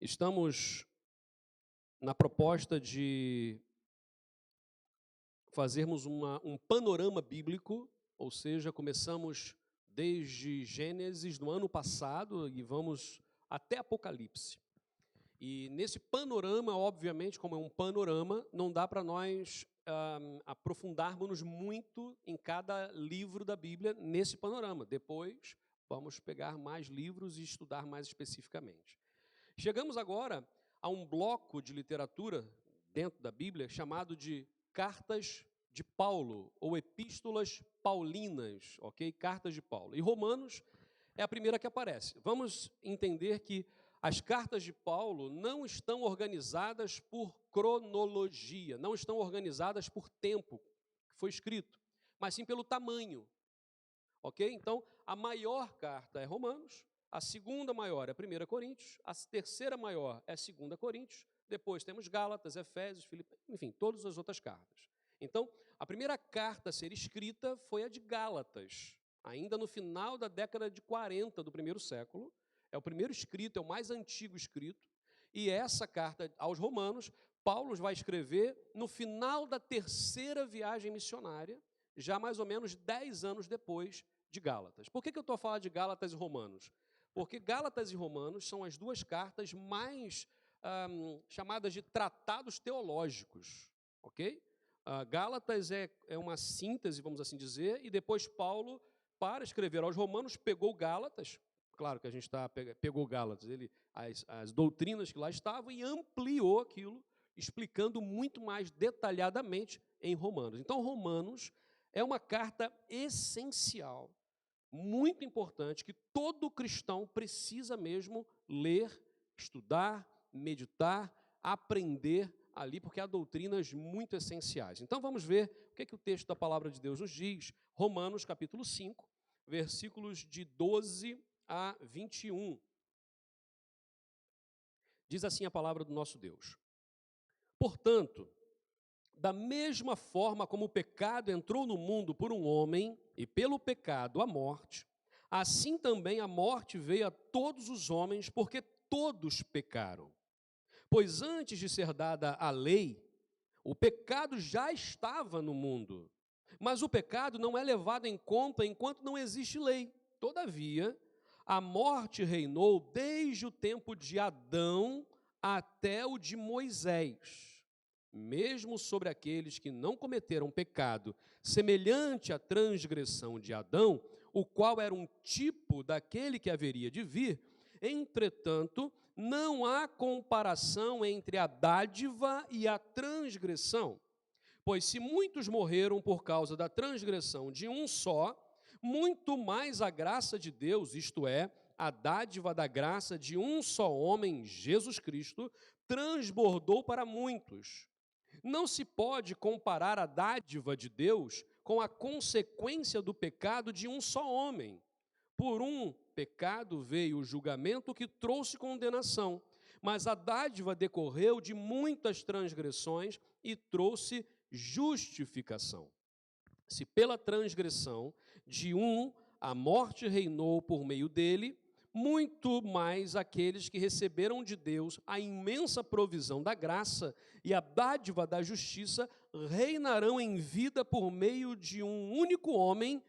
Estamos na proposta de fazermos um panorama bíblico, ou seja, começamos desde Gênesis do ano passado e vamos até Apocalipse. E nesse panorama, obviamente, como é um panorama, não dá para nós aprofundarmos muito em cada livro da Bíblia nesse panorama. Depois, vamos pegar mais livros e estudar mais especificamente. Chegamos agora a um bloco de literatura dentro da Bíblia chamado de Cartas de Paulo, ou Epístolas Paulinas, ok? Cartas de Paulo. E Romanos é a primeira que aparece. Vamos entender que as cartas de Paulo não estão organizadas por cronologia, não estão organizadas por tempo que foi escrito, mas sim pelo tamanho, ok? Então, a maior carta é Romanos, a segunda maior é 1 Coríntios, a terceira maior é 2 Coríntios, depois temos Gálatas, Efésios, Filipenses, enfim, todas as outras cartas. Então, a primeira carta a ser escrita foi a de Gálatas, ainda no final da década de 40 do primeiro século. É o primeiro escrito, é o mais antigo escrito, e essa carta aos Romanos, Paulo vai escrever no final da terceira viagem missionária, já mais ou menos 10 anos depois de Gálatas. Por que eu estou a falar de Gálatas e Romanos? Porque Gálatas e Romanos são as duas cartas mais chamadas de tratados teológicos, ok? Gálatas é uma síntese, vamos assim dizer, e depois Paulo, para escrever aos Romanos, pegou Gálatas. Claro que a gente pegou Gálatas, as doutrinas que lá estavam e ampliou aquilo, explicando muito mais detalhadamente em Romanos. Então, Romanos é uma carta essencial, muito importante, que todo cristão precisa mesmo ler, estudar, meditar, aprender ali, porque há doutrinas muito essenciais. Então vamos ver o que o texto da palavra de Deus nos diz. Romanos capítulo 5, versículos de 12 a 21. Diz assim a palavra do nosso Deus: portanto, da mesma forma como o pecado entrou no mundo por um homem, e pelo pecado a morte, assim também a morte veio a todos os homens, porque todos pecaram. Pois antes de ser dada a lei, o pecado já estava no mundo. Mas o pecado não é levado em conta enquanto não existe lei. Todavia, a morte reinou desde o tempo de Adão até o de Moisés, mesmo sobre aqueles que não cometeram pecado, semelhante à transgressão de Adão, o qual era um tipo daquele que haveria de vir. Entretanto, não há comparação entre a dádiva e a transgressão. Pois se muitos morreram por causa da transgressão de um só, muito mais a graça de Deus, isto é, a dádiva da graça de um só homem, Jesus Cristo, transbordou para muitos. Não se pode comparar a dádiva de Deus com a consequência do pecado de um só homem. Por um pecado veio o julgamento que trouxe condenação, mas a dádiva decorreu de muitas transgressões e trouxe justificação. Se pela transgressão de um a morte reinou por meio dele, muito mais aqueles que receberam de Deus a imensa provisão da graça e a dádiva da justiça reinarão em vida por meio de um único homem,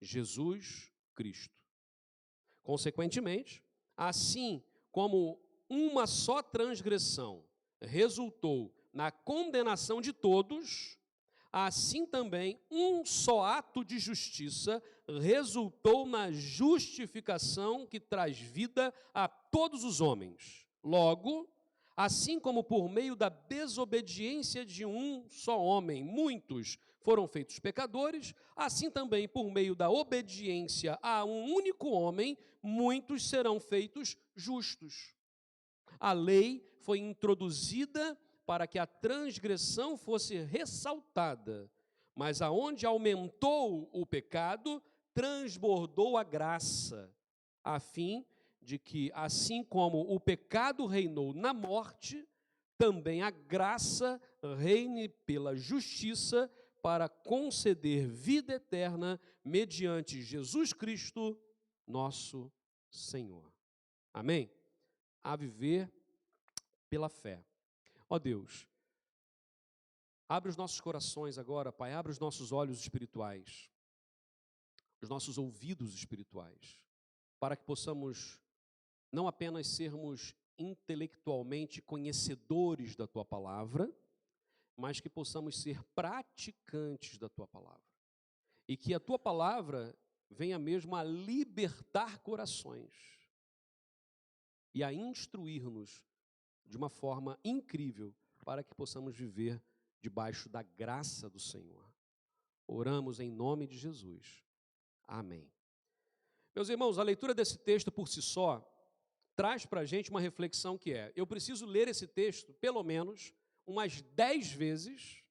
Jesus Cristo. Consequentemente, assim como uma só transgressão resultou na condenação de todos, assim também um só ato de justiça resultou na justificação que traz vida a todos os homens. Logo, assim como por meio da desobediência de um só homem muitos foram feitos pecadores, assim também por meio da obediência a um único homem, muitos serão feitos justos. A lei foi introduzida para que a transgressão fosse ressaltada, mas aonde aumentou o pecado, transbordou a graça, a fim de que, assim como o pecado reinou na morte, também a graça reine pela justiça para conceder vida eterna mediante Jesus Cristo, nosso Senhor. Amém? A viver pela fé. Ó Deus, abre os nossos corações agora, Pai, abre os nossos olhos espirituais, os nossos ouvidos espirituais, para que possamos não apenas sermos intelectualmente conhecedores da Tua palavra, mas que possamos ser praticantes da Tua palavra. E que a Tua palavra venha mesmo a libertar corações e a instruir-nos de uma forma incrível para que possamos viver debaixo da graça do Senhor. Oramos em nome de Jesus. Amém. Meus irmãos, a leitura desse texto por si só traz para a gente uma reflexão que é: eu preciso ler esse texto pelo menos umas 10 vezes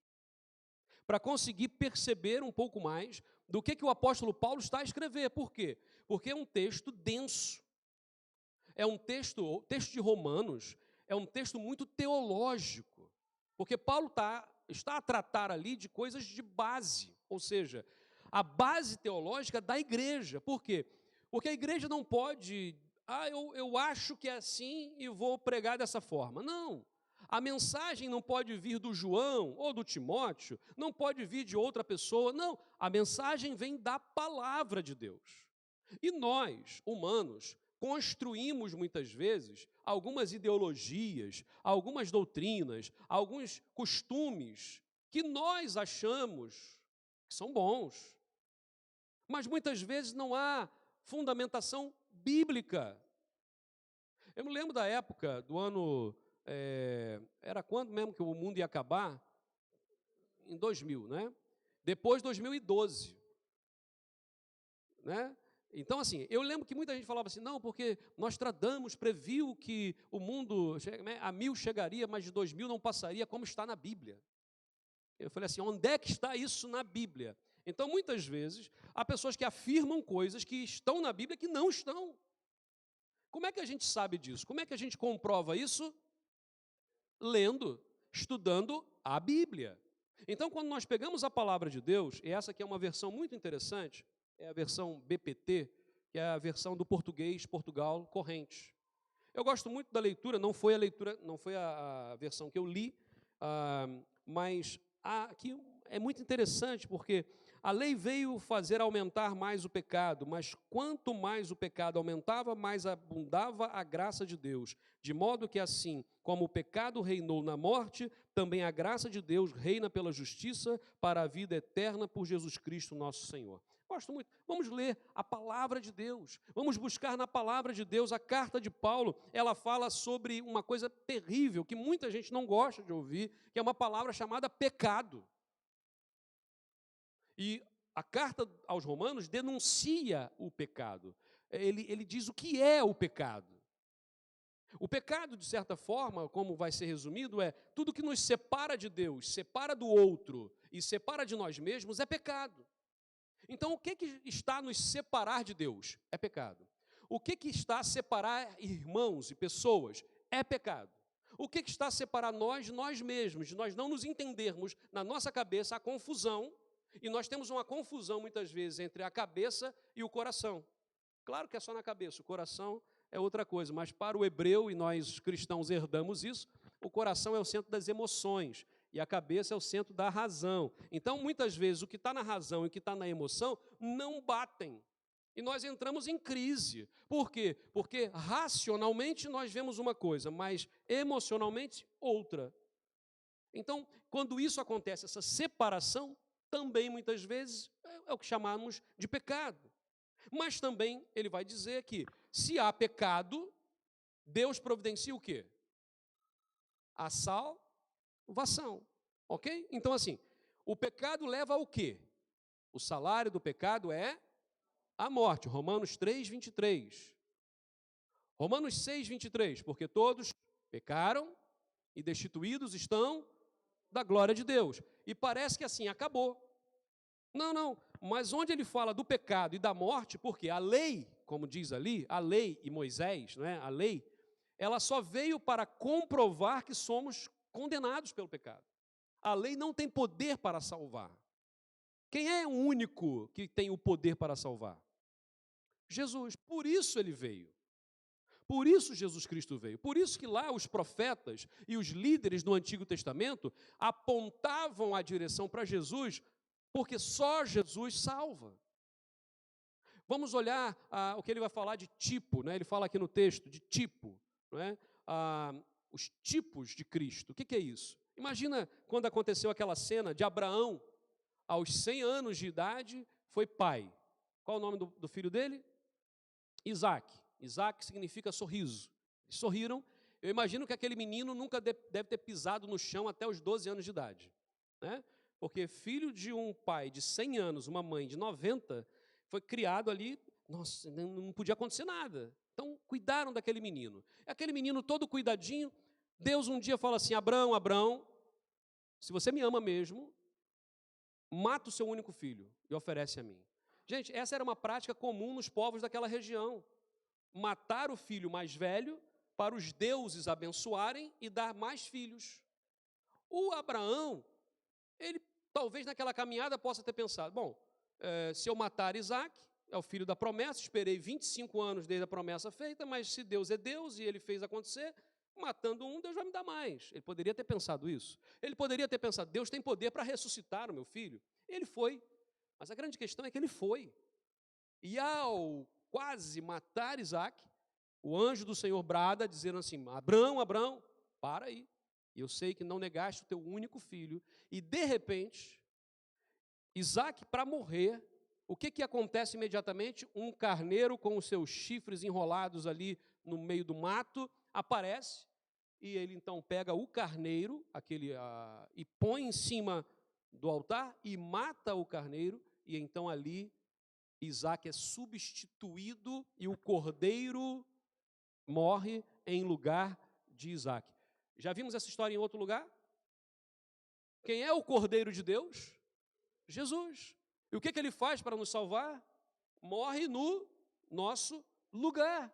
para conseguir perceber um pouco mais do que o apóstolo Paulo está a escrever. Por quê? Porque é um texto denso. É um texto, o texto de Romanos, é um texto muito teológico, porque Paulo está a tratar ali de coisas de base, ou seja, a base teológica da igreja. Por quê? Porque a igreja não pode, eu acho que é assim e vou pregar dessa forma. Não. A mensagem não pode vir do João ou do Timóteo, não pode vir de outra pessoa, não. A mensagem vem da palavra de Deus. E nós, humanos, construímos muitas vezes algumas ideologias, algumas doutrinas, alguns costumes que nós achamos que são bons. Mas muitas vezes não há fundamentação bíblica. Eu me lembro da época do ano... era quando mesmo que o mundo ia acabar? Em 2000, né? Depois de 2012. Né? Então, assim, eu lembro que muita gente falava assim, não, porque Nostradamus previu que o mundo a 1000 chegaria, mas de 2000 não passaria, como está na Bíblia. Eu falei assim, onde é que está isso na Bíblia? Então, muitas vezes, há pessoas que afirmam coisas que estão na Bíblia que não estão. Como é que a gente sabe disso? Como é que a gente comprova isso? Lendo, estudando a Bíblia. Então, quando nós pegamos a palavra de Deus, e essa aqui é uma versão muito interessante, é a versão BPT, que é a versão do português Portugal Correntes. Eu gosto muito da leitura, não foi a versão que eu li, mas aqui é muito interessante, porque a lei veio fazer aumentar mais o pecado, mas quanto mais o pecado aumentava, mais abundava a graça de Deus. De modo que assim como o pecado reinou na morte, também a graça de Deus reina pela justiça para a vida eterna por Jesus Cristo nosso Senhor. Gosto muito. Vamos ler a palavra de Deus. Vamos buscar na palavra de Deus. A carta de Paulo, ela fala sobre uma coisa terrível que muita gente não gosta de ouvir, que é uma palavra chamada pecado. E a carta aos Romanos denuncia o pecado. Ele diz o que é o pecado. O pecado, de certa forma, como vai ser resumido, é tudo que nos separa de Deus, separa do outro e separa de nós mesmos é pecado. Então, o que está a nos separar de Deus? É pecado. O que está a separar irmãos e pessoas? É pecado. O que está a separar nós de nós mesmos, de nós não nos entendermos na nossa cabeça, a confusão, e nós temos uma confusão muitas vezes entre a cabeça e o coração. Claro que é só na cabeça, o coração é outra coisa, mas para o hebreu, e nós cristãos herdamos isso, o coração é o centro das emoções, e a cabeça é o centro da razão. Então, muitas vezes, o que está na razão e o que está na emoção não batem. E nós entramos em crise. Por quê? Porque racionalmente nós vemos uma coisa, mas emocionalmente outra. Então, quando isso acontece, essa separação, também muitas vezes é o que chamamos de pecado. Mas também ele vai dizer que, se há pecado, Deus providencia o quê? A salvação, ok? Então, assim, o pecado leva ao quê? O salário do pecado é a morte. Romanos 3, 23. Romanos 6, 23. Porque todos pecaram e destituídos estão da glória de Deus. E parece que assim, acabou. Não. Mas onde ele fala do pecado e da morte, porque a lei, como diz ali, a lei e Moisés, não é? A lei, ela só veio para comprovar que somos condenados pelo pecado. A lei não tem poder para salvar. Quem é o único que tem o poder para salvar? Jesus. Por isso ele veio. Por isso Jesus Cristo veio. Por isso que lá os profetas e os líderes do Antigo Testamento apontavam a direção para Jesus, porque só Jesus salva. Vamos olhar o que ele vai falar de tipo, né? Ele fala aqui no texto de tipo, não é? Os tipos de Cristo. O que é isso? Imagina quando aconteceu aquela cena de Abraão, aos 100 anos de idade, foi pai. Qual o nome do filho dele? Isaac. Isaac significa sorriso. Eles sorriram. Eu imagino que aquele menino nunca deve ter pisado no chão até os 12 anos de idade, né? Porque filho de um pai de 100 anos, uma mãe de 90, foi criado ali, nossa, não podia acontecer nada. Então, cuidaram daquele menino. Aquele menino todo cuidadinho, Deus um dia fala assim, Abraão, se você me ama mesmo, mata o seu único filho e oferece a mim. Gente, essa era uma prática comum nos povos daquela região. Matar o filho mais velho para os deuses abençoarem e dar mais filhos. O Abraão, ele talvez naquela caminhada possa ter pensado, bom, se eu matar Isaac, é o filho da promessa, esperei 25 anos desde a promessa feita, mas se Deus é Deus e ele fez acontecer, matando um, Deus vai me dar mais. Ele poderia ter pensado isso. Ele poderia ter pensado, Deus tem poder para ressuscitar o meu filho. Ele foi. Mas a grande questão é que ele foi. E ao quase matar Isaac, o anjo do Senhor brada, dizendo assim, Abraão, para aí. Eu sei que não negaste o teu único filho. E, de repente, Isaac, para morrer, o que acontece imediatamente? Um carneiro com os seus chifres enrolados ali no meio do mato, aparece, e ele então pega o carneiro, e põe em cima do altar, e mata o carneiro, e então ali Isaac é substituído e o cordeiro morre em lugar de Isaac. Já vimos essa história em outro lugar? Quem é o cordeiro de Deus? Jesus. E o que ele faz para nos salvar? Morre no nosso lugar.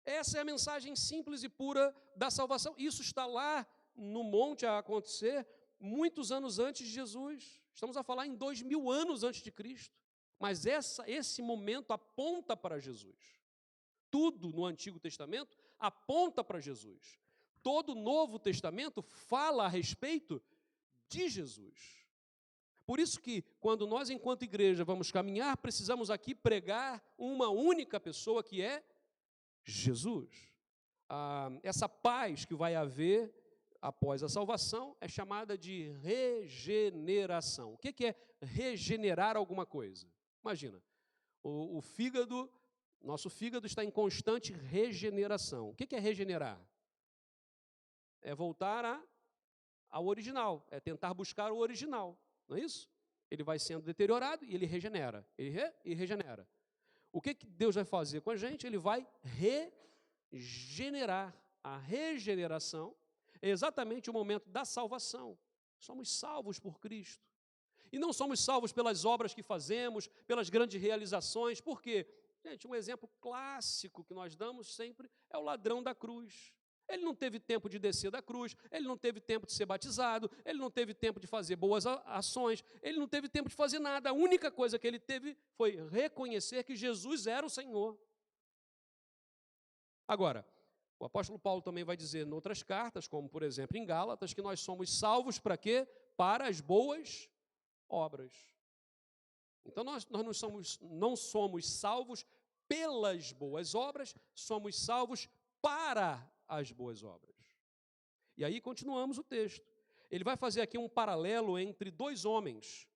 Essa é a mensagem simples e pura da salvação. Isso está lá no monte a acontecer muitos anos antes de Jesus. Estamos a falar em 2000 anos antes de Cristo. Mas esse momento aponta para Jesus. Tudo no Antigo Testamento aponta para Jesus. Todo o Novo Testamento fala a respeito de Jesus. Por isso que, quando nós, enquanto igreja, vamos caminhar, precisamos aqui pregar uma única pessoa, que é Jesus. Essa paz que vai haver após a salvação é chamada de regeneração. O que é regenerar alguma coisa? Imagina, o fígado, nosso fígado está em constante regeneração. O que é regenerar? É voltar ao original, é tentar buscar o original, não é isso? Ele vai sendo deteriorado e ele regenera, e regenera. O que Deus vai fazer com a gente? Ele vai regenerar. A regeneração é exatamente o momento da salvação. Somos salvos por Cristo. E não somos salvos pelas obras que fazemos, pelas grandes realizações. Por quê? Gente, um exemplo clássico que nós damos sempre é o ladrão da cruz. Ele não teve tempo de descer da cruz, ele não teve tempo de ser batizado, ele não teve tempo de fazer boas ações, ele não teve tempo de fazer nada. A única coisa que ele teve foi reconhecer que Jesus era o Senhor. Agora, o apóstolo Paulo também vai dizer em outras cartas, como por exemplo em Gálatas, que nós somos salvos para quê? Para as boas obras. Então nós não somos salvos pelas boas obras, somos salvos para as boas obras. E aí continuamos o texto. Ele vai fazer aqui um paralelo entre dois homens,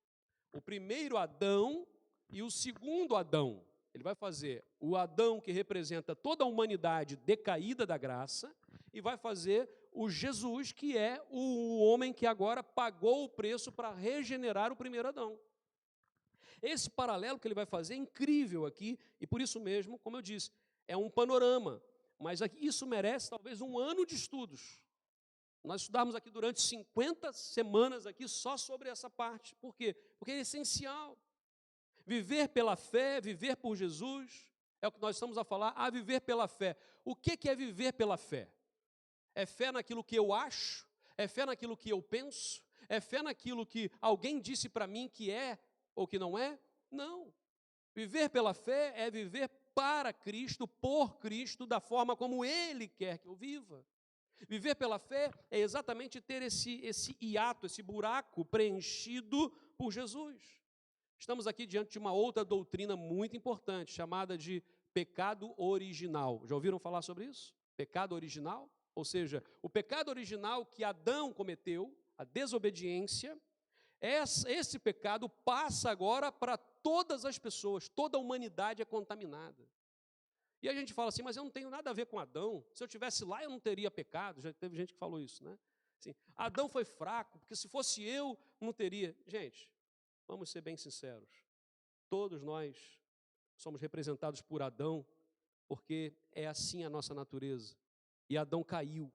o primeiro Adão e o segundo Adão. Ele vai fazer o Adão que representa toda a humanidade decaída da graça e vai fazer o Jesus, que é o homem que agora pagou o preço para regenerar o primeiro Adão. Esse paralelo que ele vai fazer é incrível aqui, e por isso mesmo, como eu disse, é um panorama, mas aqui, isso merece talvez um ano de estudos. Nós estudamos aqui durante 50 semanas aqui só sobre essa parte. Por quê? Porque é essencial. Viver pela fé, viver por Jesus, é o que nós estamos a falar, viver pela fé. O que é viver pela fé? É fé naquilo que eu acho? É fé naquilo que eu penso? É fé naquilo que alguém disse para mim que é ou que não é? Não. Viver pela fé é viver para Cristo, por Cristo, da forma como Ele quer que eu viva. Viver pela fé é exatamente ter esse hiato, esse buraco preenchido por Jesus. Estamos aqui diante de uma outra doutrina muito importante, chamada de pecado original. Já ouviram falar sobre isso? Pecado original? Ou seja, o pecado original que Adão cometeu, a desobediência, esse pecado passa agora para todas as pessoas, toda a humanidade é contaminada. E a gente fala assim, mas eu não tenho nada a ver com Adão, se eu estivesse lá eu não teria pecado, já teve gente que falou isso, né? Assim, Adão foi fraco, porque se fosse eu, não teria. Gente, vamos ser bem sinceros, todos nós somos representados por Adão, porque é assim a nossa natureza. E Adão caiu.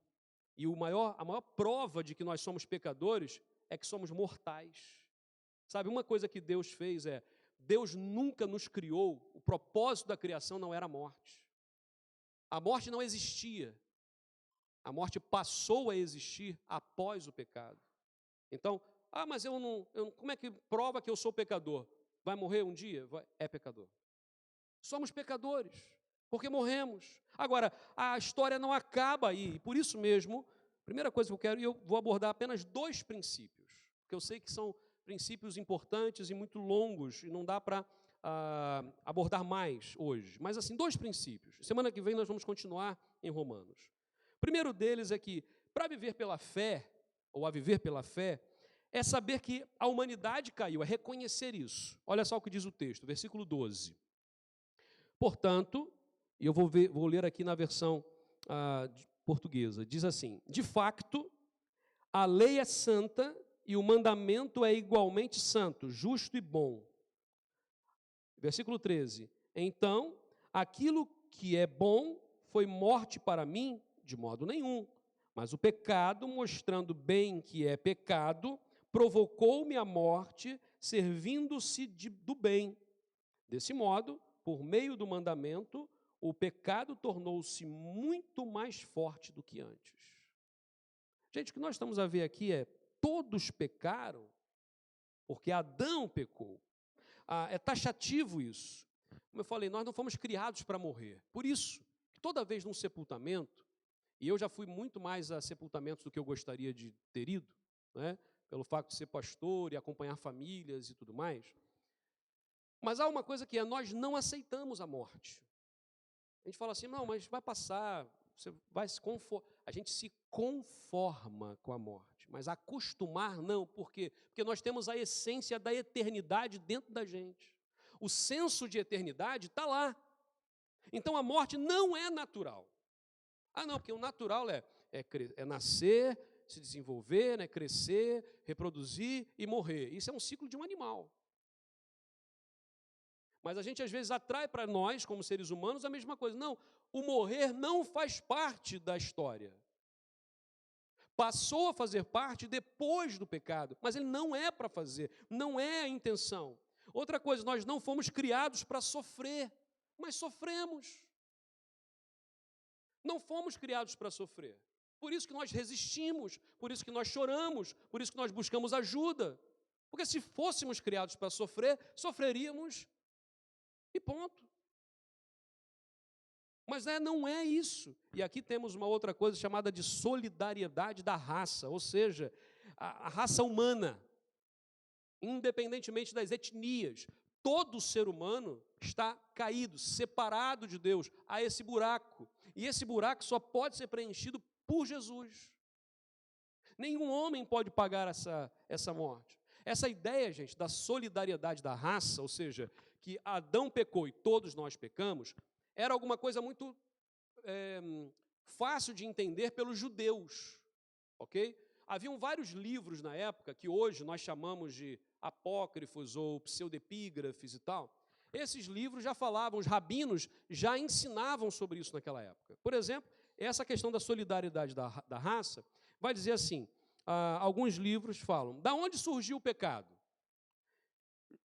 E a maior prova de que nós somos pecadores é que somos mortais. Sabe, uma coisa que Deus fez é, Deus nunca nos criou, o propósito da criação não era a morte. A morte não existia. A morte passou a existir após o pecado. Então, mas como é que prova que eu sou pecador? Vai morrer um dia? É pecador. Somos pecadores, porque morremos. Agora, a história não acaba aí, e por isso mesmo, a primeira coisa que eu quero, e eu vou abordar apenas 2 princípios, porque eu sei que são princípios importantes e muito longos, e não dá para abordar mais hoje. Mas assim, 2 princípios. Semana que vem nós vamos continuar em Romanos. O primeiro deles é que, para viver pela fé, ou a viver pela fé, é saber que a humanidade caiu, é reconhecer isso. Olha só o que diz o texto, versículo 12. Portanto, e eu vou ler aqui na versão portuguesa, diz assim, de facto, a lei é santa e o mandamento é igualmente santo, justo e bom. Versículo 13. Então, aquilo que é bom foi morte para mim, de modo nenhum. Mas o pecado, mostrando bem que é pecado, provocou-me a morte, servindo-se do bem. Desse modo, por meio do mandamento, o pecado tornou-se muito mais forte do que antes. Gente, o que nós estamos a ver aqui é: todos pecaram, porque Adão pecou. É taxativo isso. Como eu falei, nós não fomos criados para morrer. Por isso, toda vez num sepultamento, e eu já fui muito mais a sepultamentos do que eu gostaria de ter ido, né, pelo fato de ser pastor e acompanhar famílias e tudo mais, mas há uma coisa que é: nós não aceitamos a morte. A gente fala assim: não, mas vai passar, você vai se a gente se conforma com a morte, mas acostumar não. Por quê? Porque nós temos a essência da eternidade dentro da gente. O senso de eternidade está lá. Então a morte não é natural. Não, porque o natural é nascer, se desenvolver, né, crescer, reproduzir e morrer. Isso é um ciclo de um animal. Mas a gente às vezes atrai para nós, como seres humanos, a mesma coisa. Não, o morrer não faz parte da história. Passou a fazer parte depois do pecado, mas ele não é para fazer, não é a intenção. Outra coisa, nós não fomos criados para sofrer, mas sofremos. Não fomos criados para sofrer. Por isso que nós resistimos, por isso que nós choramos, por isso que nós buscamos ajuda. Porque se fôssemos criados para sofrer, sofreríamos e ponto. Mas não é isso. E aqui temos uma outra coisa chamada de solidariedade da raça, ou seja, a raça humana, independentemente das etnias. Todo ser humano está caído, separado de Deus. Há esse buraco. E esse buraco só pode ser preenchido por Jesus. Nenhum homem pode pagar essa morte. Essa ideia, gente, da solidariedade da raça, ou seja, que Adão pecou e todos nós pecamos, era alguma coisa muito fácil de entender pelos judeus, ok? Haviam vários livros na época, que hoje nós chamamos de apócrifos ou pseudepígrafes e tal. Esses livros já falavam, os rabinos já ensinavam sobre isso naquela época. Por exemplo, essa questão da solidariedade da raça vai dizer assim, alguns livros falam: da onde surgiu o pecado?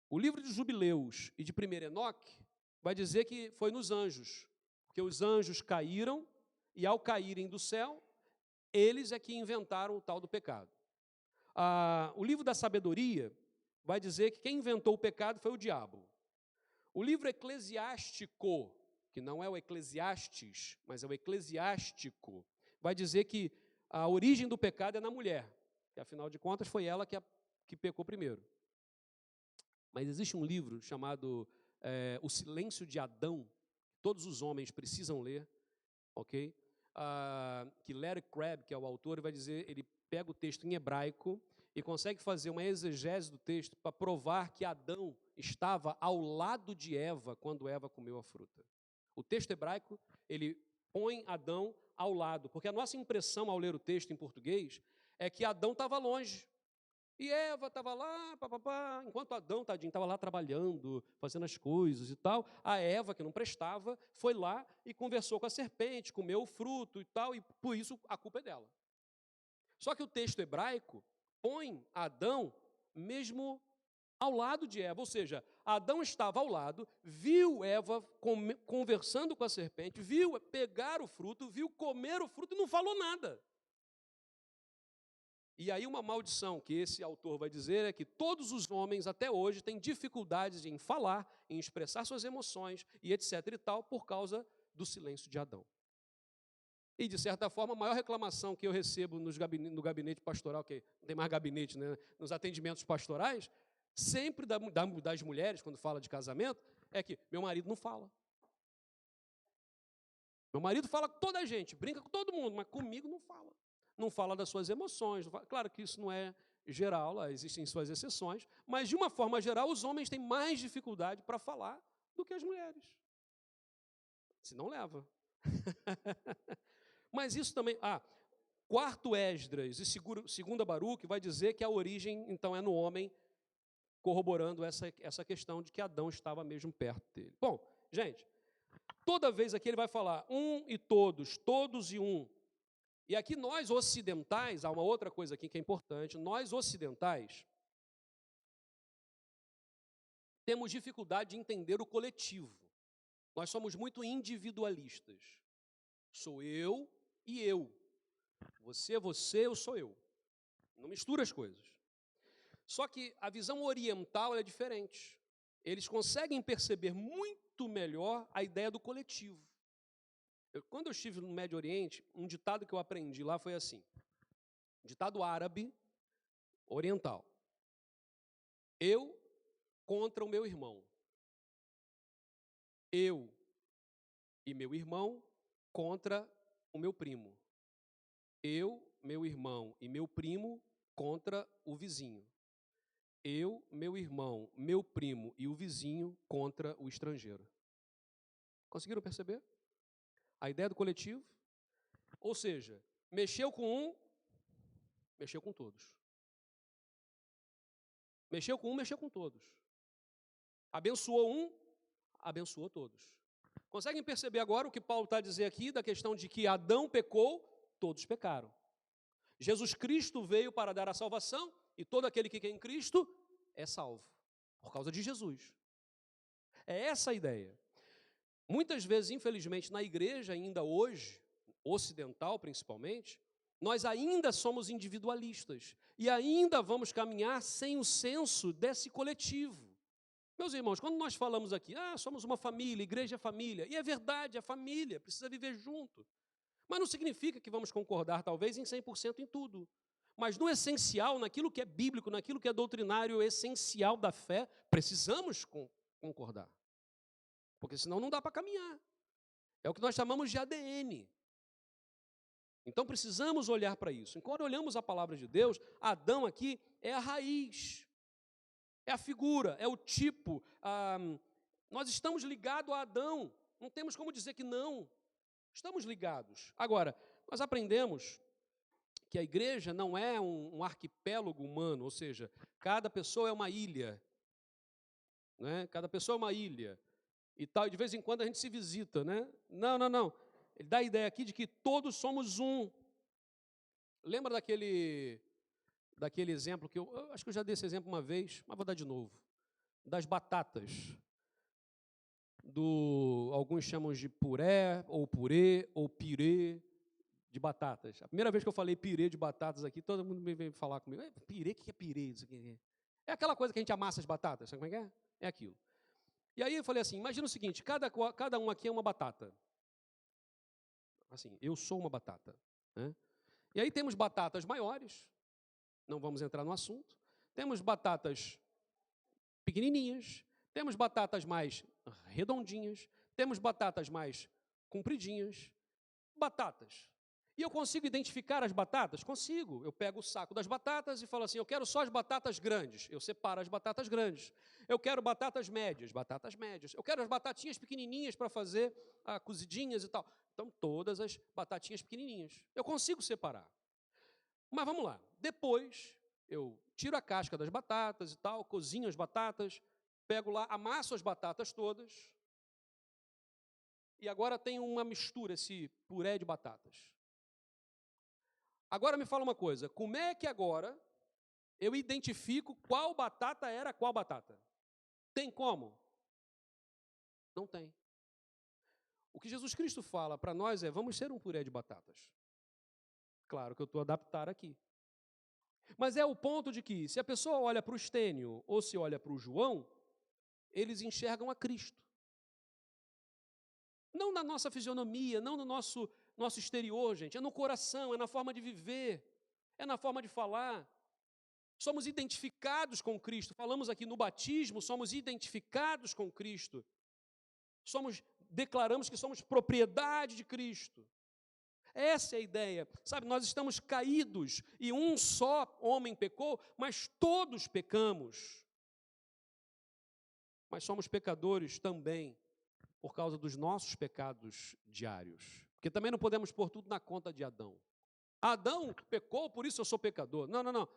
O livro de Jubileus e de 1 Enoque vai dizer que foi nos anjos, porque os anjos caíram e, ao caírem do céu, eles é que inventaram o tal do pecado. O livro da sabedoria vai dizer que quem inventou o pecado foi o diabo. O livro eclesiástico, que não é o Eclesiastes, mas é o eclesiástico, vai dizer que a origem do pecado é na mulher, que afinal de contas foi ela que pecou primeiro. Mas existe um livro chamado O Silêncio de Adão, que todos os homens precisam ler, ok? Que Larry Crabb, que é o autor, vai dizer, ele pega o texto em hebraico e consegue fazer uma exegese do texto para provar que Adão estava ao lado de Eva quando Eva comeu a fruta. O texto hebraico, ele põe Adão ao lado, porque a nossa impressão ao ler o texto em português é que Adão estava longe. E Eva estava lá, enquanto Adão, tadinho, estava lá trabalhando, fazendo as coisas e tal, a Eva, que não prestava, foi lá e conversou com a serpente, comeu o fruto e tal, e por isso a culpa é dela. Só que o texto hebraico põe Adão mesmo ao lado de Eva, ou seja, Adão estava ao lado, viu Eva conversando com a serpente, viu pegar o fruto, viu comer o fruto e não falou nada. E aí uma maldição que esse autor vai dizer é que todos os homens até hoje têm dificuldades em falar, em expressar suas emoções e etc e tal, por causa do silêncio de Adão. E, de certa forma, a maior reclamação que eu recebo no gabinete pastoral, que não tem mais gabinete, né, nos atendimentos pastorais, sempre das mulheres, quando fala de casamento, é que meu marido não fala. Meu marido fala com toda a gente, brinca com todo mundo, mas comigo não fala. Não fala das suas emoções. Claro que isso não é geral, existem suas exceções, mas, de uma forma geral, os homens têm mais dificuldade para falar do que as mulheres. Se não leva. Mas isso também... Quarto Esdras e segunda Baruque vai dizer que a origem, então, é no homem corroborando essa questão de que Adão estava mesmo perto dele. Bom, gente, toda vez aqui ele vai falar um e todos, todos e um. E aqui nós ocidentais, há uma outra coisa aqui que é importante, nós ocidentais temos dificuldade de entender o coletivo. Nós somos muito individualistas. Sou eu e eu. Você é você, eu sou eu. Não mistura as coisas. Só que a visão oriental é diferente. Eles conseguem perceber muito melhor a ideia do coletivo. Quando eu estive no Médio Oriente, um ditado que eu aprendi lá foi assim. Um ditado árabe oriental. Eu contra o meu irmão. Eu e meu irmão contra o meu primo. Eu, meu irmão e meu primo contra o vizinho. Eu, meu irmão, meu primo e o vizinho contra o estrangeiro. Conseguiram perceber? A ideia do coletivo? Ou seja, mexeu com um, mexeu com todos. Mexeu com um, mexeu com todos. Abençoou um, abençoou todos. Conseguem perceber agora o que Paulo está a dizer aqui, da questão de que Adão pecou, todos pecaram. Jesus Cristo veio para dar a salvação, e todo aquele que crê em Cristo é salvo, por causa de Jesus. É essa a ideia. Muitas vezes, infelizmente, na igreja, ainda hoje, ocidental principalmente, nós ainda somos individualistas, e ainda vamos caminhar sem o senso desse coletivo. Meus irmãos, quando nós falamos aqui, somos uma família, igreja é família, e é verdade, é família, precisa viver junto. Mas não significa que vamos concordar, talvez, em 100% em tudo. Mas no essencial, naquilo que é bíblico, naquilo que é doutrinário essencial da fé, precisamos concordar. Porque senão não dá para caminhar. É o que nós chamamos de ADN. Então precisamos olhar para isso. Enquanto olhamos a palavra de Deus, Adão aqui é a raiz. É a figura, é o tipo. Nós estamos ligados a Adão. Não temos como dizer que não. Estamos ligados. Agora, nós aprendemos que a igreja não é um arquipélago humano, ou seja, cada pessoa é uma ilha. Né? Cada pessoa é uma ilha. E tal, e de vez em quando a gente se visita, né? Não. Ele dá a ideia aqui de que todos somos um. Lembra daquele exemplo que eu acho que eu já dei esse exemplo uma vez, mas vou dar de novo. Das batatas. Alguns chamam de puré, ou purê, ou pirê de batatas. A primeira vez que eu falei pirê de batatas aqui, todo mundo veio falar comigo. Pirê? O que é pirê? Isso aqui é aquela coisa que a gente amassa as batatas, sabe como é que é? É aquilo. E aí eu falei assim, imagina o seguinte, cada um aqui é uma batata. Assim, eu sou uma batata. Né? E aí temos batatas maiores, não vamos entrar no assunto. Temos batatas pequenininhas, temos batatas mais redondinhas, temos batatas mais compridinhas, batatas. E eu consigo identificar as batatas? Consigo. Eu pego o saco das batatas e falo assim, eu quero só as batatas grandes. Eu separo as batatas grandes. Eu quero batatas médias. Eu quero as batatinhas pequenininhas para fazer cozidinhas e tal. Então, todas as batatinhas pequenininhas. Eu consigo separar. Mas vamos lá. Depois, eu tiro a casca das batatas e tal, cozinho as batatas, pego lá, amasso as batatas todas. E agora tem uma mistura, esse puré de batatas. Agora me fala uma coisa, como é que agora eu identifico qual batata era qual batata? Tem como? Não tem. O que Jesus Cristo fala para nós é, vamos ser um puré de batatas. Claro que eu estou a adaptar aqui. Mas é o ponto de que, se a pessoa olha para o Estênio ou se olha para o João, eles enxergam a Cristo. Não na nossa fisionomia, não no nosso exterior, gente. É no coração, é na forma de viver, é na forma de falar. Somos identificados com Cristo. Falamos aqui no batismo, somos identificados com Cristo. Declaramos que somos propriedade de Cristo. Essa é a ideia. Sabe, nós estamos caídos e um só homem pecou, mas todos pecamos. Mas somos pecadores também por causa dos nossos pecados diários. Porque também não podemos pôr tudo na conta de Adão. Adão pecou, por isso eu sou pecador. Não.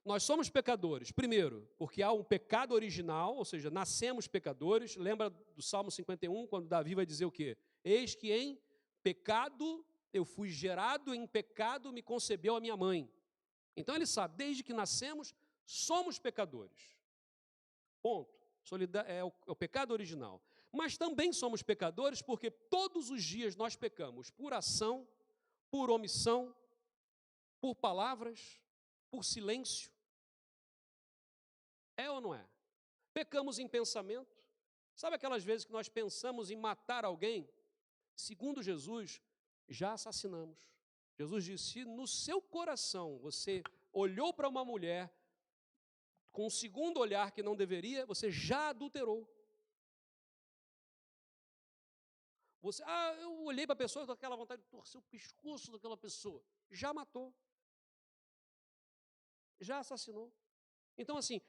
Nós somos pecadores, primeiro, porque há um pecado original, ou seja, nascemos pecadores. Lembra do Salmo 51, quando Davi vai dizer o quê? Eis que em pecado eu fui gerado, em pecado me concebeu a minha mãe. Então ele sabe, desde que nascemos, somos pecadores. Ponto. É o pecado original. Mas também somos pecadores porque todos os dias nós pecamos por ação, por omissão, por palavras, por silêncio. É ou não é? Pecamos em pensamento. Sabe aquelas vezes que nós pensamos em matar alguém? Segundo Jesus, já assassinamos. Jesus disse: se no seu coração você olhou para uma mulher com um segundo olhar que não deveria, você já adulterou. Eu olhei para a pessoa com aquela vontade de torcer o pescoço daquela pessoa. Já matou. Já assassinou. Então, assim,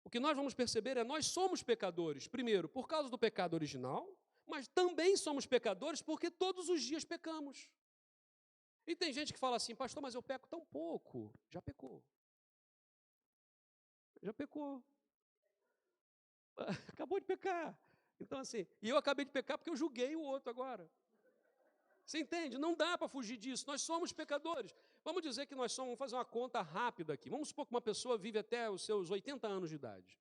o que nós vamos perceber é nós somos pecadores, primeiro, por causa do pecado original, mas também somos pecadores porque todos os dias pecamos. E tem gente que fala assim: pastor, mas eu peco tão pouco. Já pecou. Já pecou. Acabou de pecar. Então, assim, e eu acabei de pecar porque eu julguei o outro agora. Você entende? Não dá para fugir disso. Nós somos pecadores. Vamos dizer que nós somos, vamos fazer uma conta rápida aqui. Vamos supor que uma pessoa vive até os seus 80 anos de idade.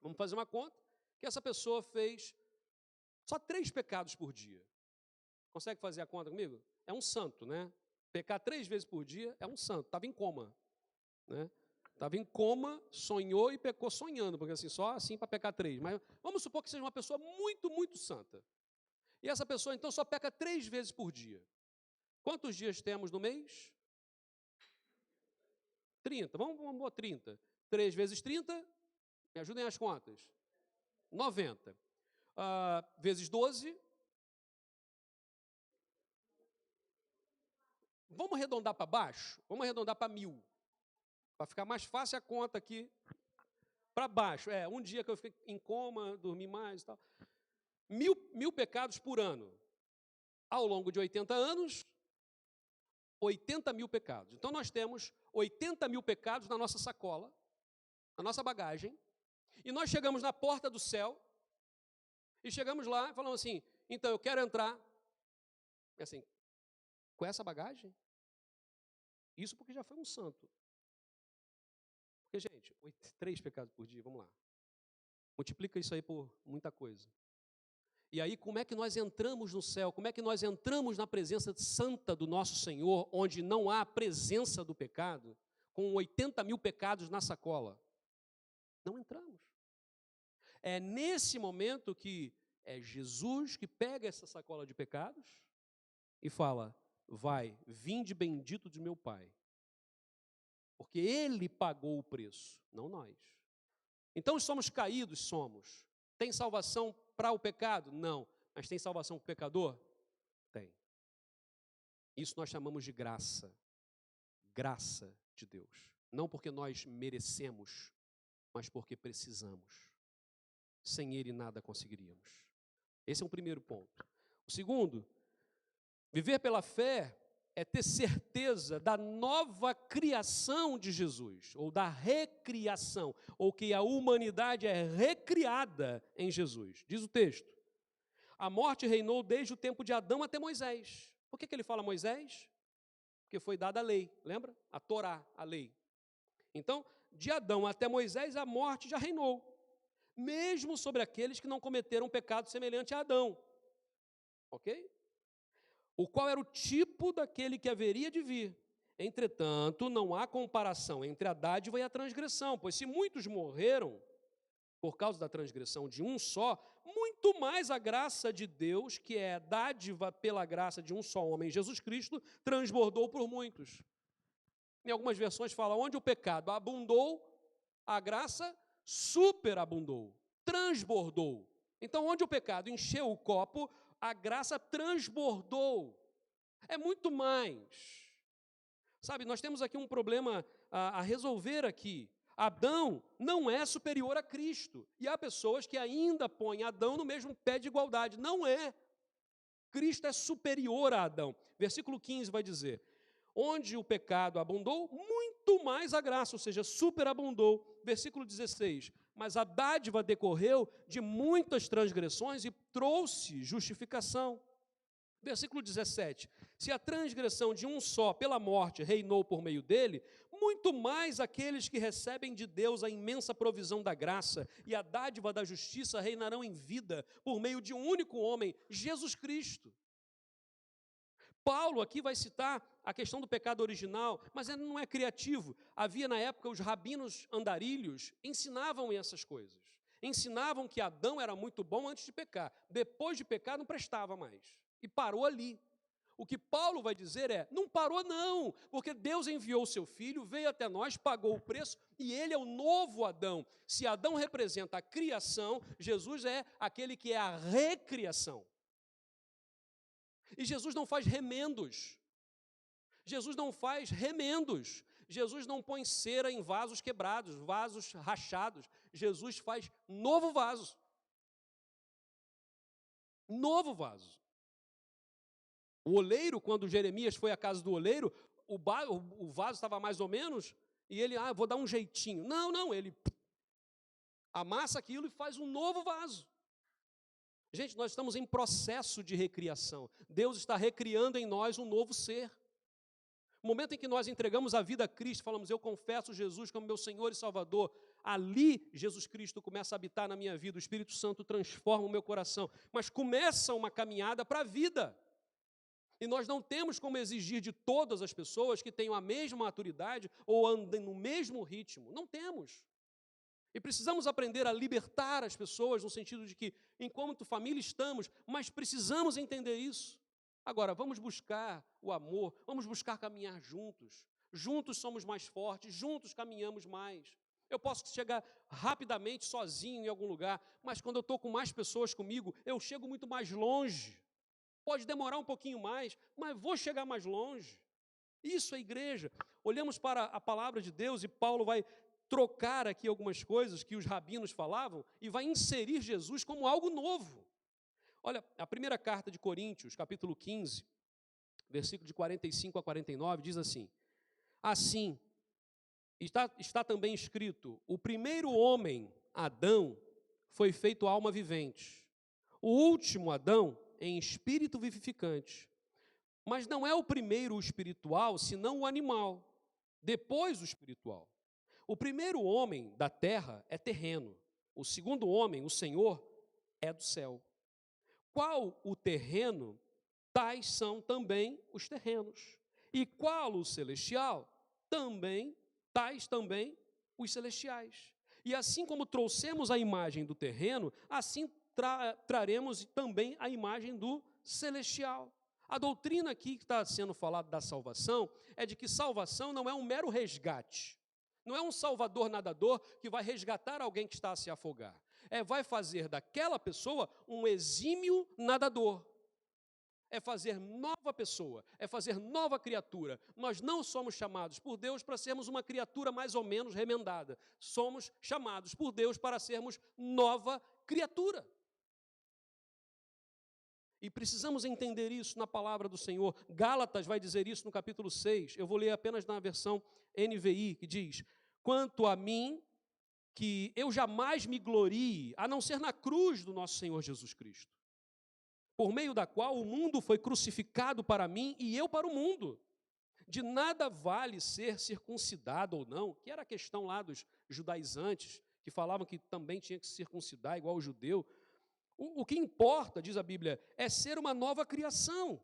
Vamos fazer uma conta que essa pessoa fez só 3 pecados por dia. Consegue fazer a conta comigo? É um santo, né? Pecar 3 vezes por dia é um santo. Estava em coma, né? Estava em coma, sonhou e pecou sonhando, porque assim, só assim para pecar 3. Mas vamos supor que seja uma pessoa muito, muito santa. E essa pessoa, então, só peca 3 vezes por dia. Quantos dias temos no mês? 30. Vamos botar 30. 3 vezes 30, me ajudem as contas. 90. Vezes 12. Vamos arredondar para baixo? Vamos arredondar para 1000. Para ficar mais fácil a conta aqui. Para baixo. Um dia que eu fiquei em coma, dormi mais e tal. 1000 pecados por ano. Ao longo de 80 anos, 80.000 pecados. Então, nós temos 80.000 pecados na nossa sacola, na nossa bagagem, e nós chegamos na porta do céu, e chegamos lá e falamos assim: então, eu quero entrar, assim, com essa bagagem? Isso porque já foi um santo. Porque, gente, 3 pecados por dia, vamos lá. Multiplica isso aí por muita coisa. E aí, como é que nós entramos no céu? Como é que nós entramos na presença santa do nosso Senhor, onde não há a presença do pecado, com 80.000 pecados na sacola? Não entramos. É nesse momento que é Jesus que pega essa sacola de pecados e fala: vai, vinde bendito de meu Pai. Porque Ele pagou o preço, não nós. Então, somos caídos? Somos. Tem salvação para o pecado? Não. Mas tem salvação para o pecador? Tem. Isso nós chamamos de graça. Graça de Deus. Não porque nós merecemos, mas porque precisamos. Sem Ele nada conseguiríamos. Esse é um primeiro ponto. O segundo, viver pela fé é ter certeza da nova criação de Jesus, ou da recriação, ou que a humanidade é recriada em Jesus. Diz o texto: a morte reinou desde o tempo de Adão até Moisés. Por que ele fala Moisés? Porque foi dada a lei, lembra? A Torá, a lei. Então, de Adão até Moisés, a morte já reinou, mesmo sobre aqueles que não cometeram pecado semelhante a Adão. Ok? O qual era o tipo daquele que haveria de vir. Entretanto, não há comparação entre a dádiva e a transgressão, pois se muitos morreram por causa da transgressão de um só, muito mais a graça de Deus, que é dádiva pela graça de um só homem, Jesus Cristo, transbordou por muitos. Em algumas versões fala: onde o pecado abundou, a graça superabundou, transbordou. Então, onde o pecado encheu o copo, a graça transbordou. É muito mais. Sabe, nós temos aqui um problema a resolver aqui. Adão não é superior a Cristo. E há pessoas que ainda põem Adão no mesmo pé de igualdade. Não é. Cristo é superior a Adão. Versículo 15 vai dizer: Onde o pecado abundou, muito mais a graça, ou seja, superabundou. Versículo 16. Mas a dádiva decorreu de muitas transgressões e trouxe justificação. Versículo 17. Se a transgressão de um só, pela morte, reinou por meio dele, muito mais aqueles que recebem de Deus a imensa provisão da graça e a dádiva da justiça reinarão em vida por meio de um único homem, Jesus Cristo. Paulo aqui vai citar a questão do pecado original, mas ele não é criativo. Havia na época os rabinos andarilhos, ensinavam essas coisas. Ensinavam que Adão era muito bom antes de pecar. Depois de pecar não prestava mais. E parou ali. O que Paulo vai dizer é, não parou não, porque Deus enviou o seu filho, veio até nós, pagou o preço, e ele é o novo Adão. Se Adão representa a criação, Jesus é aquele que é a recriação. E Jesus não faz remendos. Jesus não faz remendos. Jesus não põe cera em vasos quebrados, vasos rachados. Jesus faz novo vaso. Novo vaso. O oleiro, quando Jeremias foi à casa do oleiro, o vaso estava mais ou menos, e ele, vou dar um jeitinho. Não, ele amassa aquilo e faz um novo vaso. Gente, nós estamos em processo de recriação. Deus está recriando em nós um novo ser. No momento em que nós entregamos a vida a Cristo, falamos, eu confesso Jesus como meu Senhor e Salvador, ali Jesus Cristo começa a habitar na minha vida, o Espírito Santo transforma o meu coração, mas começa uma caminhada para a vida. E nós não temos como exigir de todas as pessoas que tenham a mesma maturidade ou andem no mesmo ritmo. Não temos. E precisamos aprender a libertar as pessoas no sentido de que, enquanto família estamos, mas precisamos entender isso. Agora, vamos buscar o amor, vamos buscar caminhar juntos. Juntos somos mais fortes, juntos caminhamos mais. Eu posso chegar rapidamente sozinho em algum lugar, mas quando eu estou com mais pessoas comigo, eu chego muito mais longe. Pode demorar um pouquinho mais, mas vou chegar mais longe. Isso é igreja. Olhamos para a palavra de Deus e Paulo vai trocar aqui algumas coisas que os rabinos falavam e vai inserir Jesus como algo novo. Olha, a primeira carta de Coríntios, capítulo 15, versículo de 45 a 49, diz assim, assim, está também escrito, o primeiro homem, Adão, foi feito alma vivente. O último, Adão, em espírito vivificante. Mas não é o primeiro o espiritual, senão o animal. Depois o espiritual. O primeiro homem da terra é terreno. O segundo homem, o Senhor, é do céu. Qual o terreno, tais são também os terrenos. E qual o celestial, tais também os celestiais. E assim como trouxemos a imagem do terreno, assim traremos também a imagem do celestial. A doutrina aqui que está sendo falada da salvação é de que salvação não é um mero resgate. Não é um salvador nadador que vai resgatar alguém que está a se afogar. Vai fazer daquela pessoa um exímio nadador. É fazer nova pessoa, é fazer nova criatura. Nós não somos chamados por Deus para sermos uma criatura mais ou menos remendada. Somos chamados por Deus para sermos nova criatura. E precisamos entender isso na palavra do Senhor. Gálatas vai dizer isso no capítulo 6. Eu vou ler apenas na versão NVI, que diz, quanto a mim, que eu jamais me glorie, a não ser na cruz do nosso Senhor Jesus Cristo, por meio da qual o mundo foi crucificado para mim e eu para o mundo. De nada vale ser circuncidado ou não, que era a questão lá dos judaizantes, que falavam que também tinha que se circuncidar igual o judeu. O que importa, diz a Bíblia, é ser uma nova criação.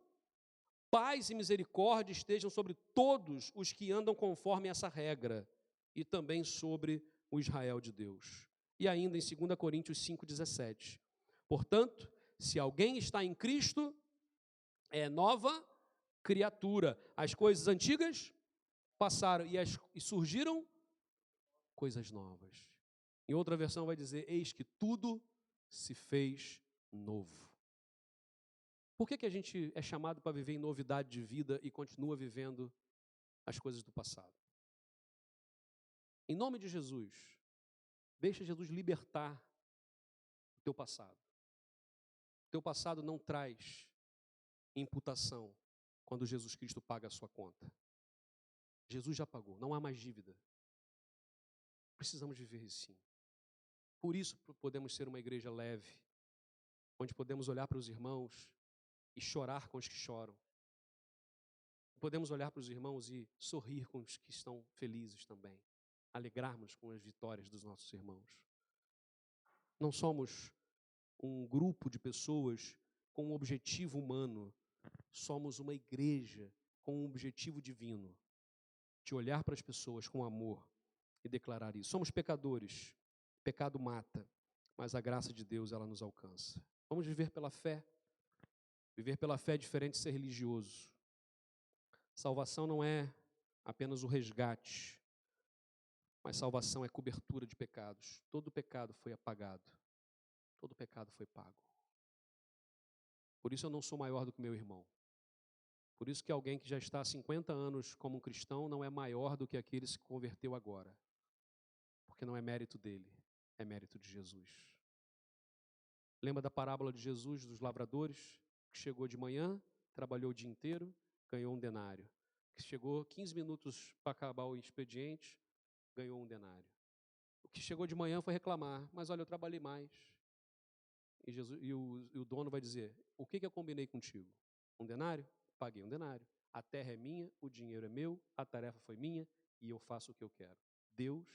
Paz e misericórdia estejam sobre todos os que andam conforme essa regra, e também sobre o Israel de Deus. E ainda em 2 Coríntios 5,17. Portanto, se alguém está em Cristo, é nova criatura. As coisas antigas passaram e surgiram coisas novas. Em outra versão vai dizer, eis que tudo se fez novo. Por que a gente é chamado para viver em novidade de vida e continua vivendo as coisas do passado? Em nome de Jesus, deixa Jesus libertar o teu passado. O teu passado não traz imputação quando Jesus Cristo paga a sua conta. Jesus já pagou, não há mais dívida. Precisamos viver assim. Por isso podemos ser uma igreja leve, onde podemos olhar para os irmãos e chorar com os que choram. Podemos olhar para os irmãos e sorrir com os que estão felizes também. Alegrarmos com as vitórias dos nossos irmãos. Não somos um grupo de pessoas com um objetivo humano. Somos uma igreja com um objetivo divino. De olhar para as pessoas com amor e declarar isso. Somos pecadores. Pecado mata, mas a graça de Deus, ela nos alcança. Vamos viver pela fé. Viver pela fé é diferente de ser religioso. Salvação não é apenas o resgate, mas salvação é cobertura de pecados. Todo pecado foi apagado. Todo pecado foi pago. Por isso eu não sou maior do que meu irmão. Por isso que alguém que já está há 50 anos como um cristão não é maior do que aquele que se converteu agora. Porque não é mérito dele, é mérito de Jesus. Lembra da parábola de Jesus dos lavradores? Que chegou de manhã, trabalhou o dia inteiro, ganhou um denário. Que chegou 15 minutos para acabar o expediente, ganhou um denário. O que chegou de manhã foi reclamar, mas olha, eu trabalhei mais. E o dono vai dizer, o que eu combinei contigo? Um denário? Paguei um denário. A terra é minha, o dinheiro é meu, a tarefa foi minha e eu faço o que eu quero. Deus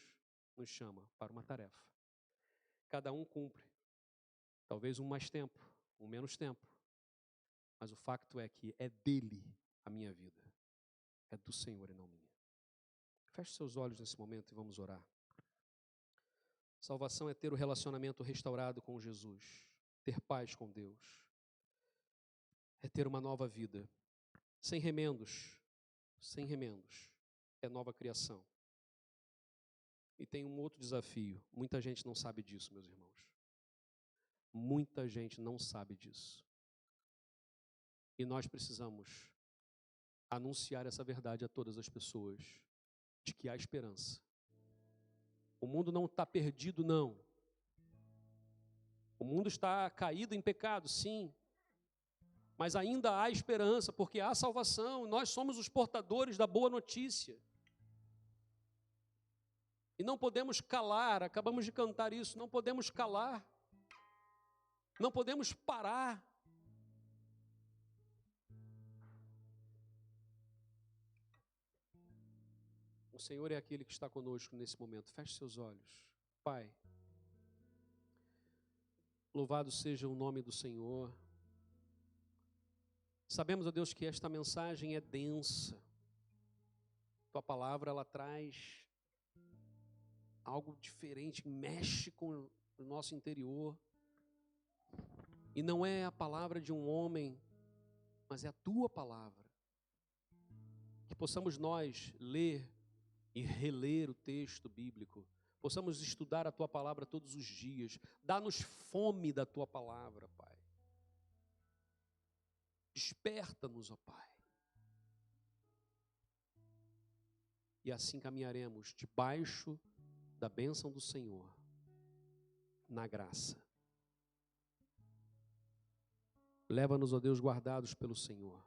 nos chama para uma tarefa. Cada um cumpre. Talvez um mais tempo, um menos tempo. Mas o facto é que é dele a minha vida. É do Senhor e não minha. Feche seus olhos nesse momento e vamos orar. Salvação é ter o relacionamento restaurado com Jesus. Ter paz com Deus. É ter uma nova vida. Sem remendos. Sem remendos. É nova criação. E tem um outro desafio. Muita gente não sabe disso, meus irmãos. Muita gente não sabe disso. E nós precisamos anunciar essa verdade a todas as pessoas, de que há esperança. O mundo não está perdido, não. O mundo está caído em pecado, sim. Mas ainda há esperança, porque há salvação. Nós somos os portadores da boa notícia. E não podemos calar, acabamos de cantar isso, não podemos calar. Não podemos parar. O Senhor é aquele que está conosco nesse momento. Feche seus olhos. Pai, louvado seja o nome do Senhor. Sabemos, ó Deus, que esta mensagem é densa. Tua palavra, ela traz algo diferente, mexe com o nosso interior. E não é a palavra de um homem, mas é a tua palavra. Que possamos nós ler e reler o texto bíblico. Possamos estudar a tua palavra todos os dias. Dá-nos fome da tua palavra, Pai. Desperta-nos, ó Pai. E assim caminharemos debaixo da bênção do Senhor, na graça. Leva-nos, ó Deus, guardados pelo Senhor.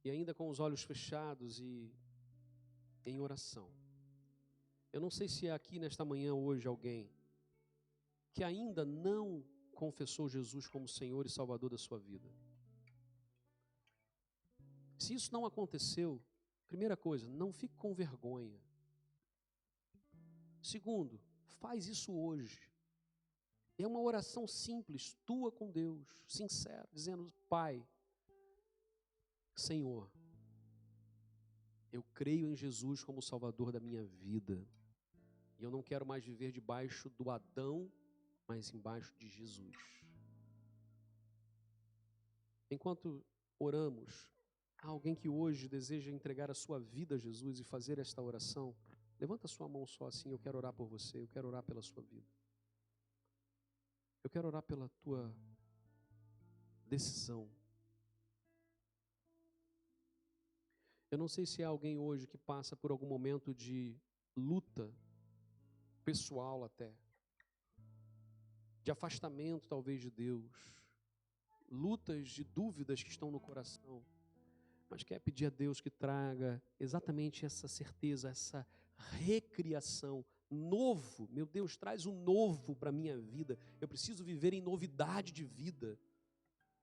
E ainda com os olhos fechados e em oração. Eu não sei se é aqui nesta manhã hoje alguém que ainda não confessou Jesus como Senhor e Salvador da sua vida. Se isso não aconteceu, primeira coisa, não fique com vergonha. Segundo, faz isso hoje. É uma oração simples, tua com Deus, sincera, dizendo, Pai, Senhor, eu creio em Jesus como Salvador da minha vida. E eu não quero mais viver debaixo do Adão, mas embaixo de Jesus. Enquanto oramos, há alguém que hoje deseja entregar a sua vida a Jesus e fazer esta oração? Levanta a sua mão só assim, eu quero orar por você, eu quero orar pela sua vida. Eu quero orar pela tua decisão. Eu não sei se há alguém hoje que passa por algum momento de luta pessoal até, de afastamento talvez de Deus, lutas de dúvidas que estão no coração. mas quer pedir a Deus que traga exatamente essa certeza, essa recriação, novo. Meu Deus, traz um novo para a minha vida. Eu preciso viver em novidade de vida.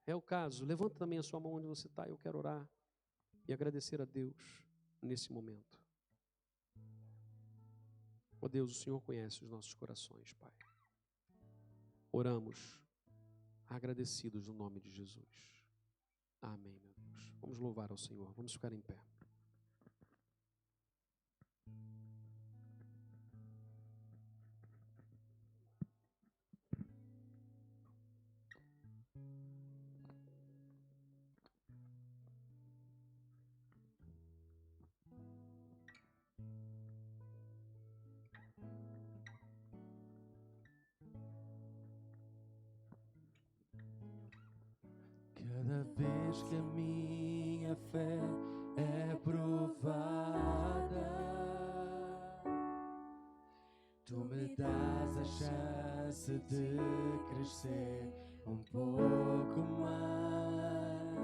É o caso. Levanta também a sua mão onde você está. Eu quero orar e agradecer a Deus nesse momento. Ó Deus, o Senhor conhece os nossos corações, Pai. Oramos agradecidos no nome de Jesus. Amém, meu Deus. Vamos louvar ao Senhor. Vamos ficar em pé. Cada vez que a minha fé é provada, tu me dás a chance de crescer um pouco mais.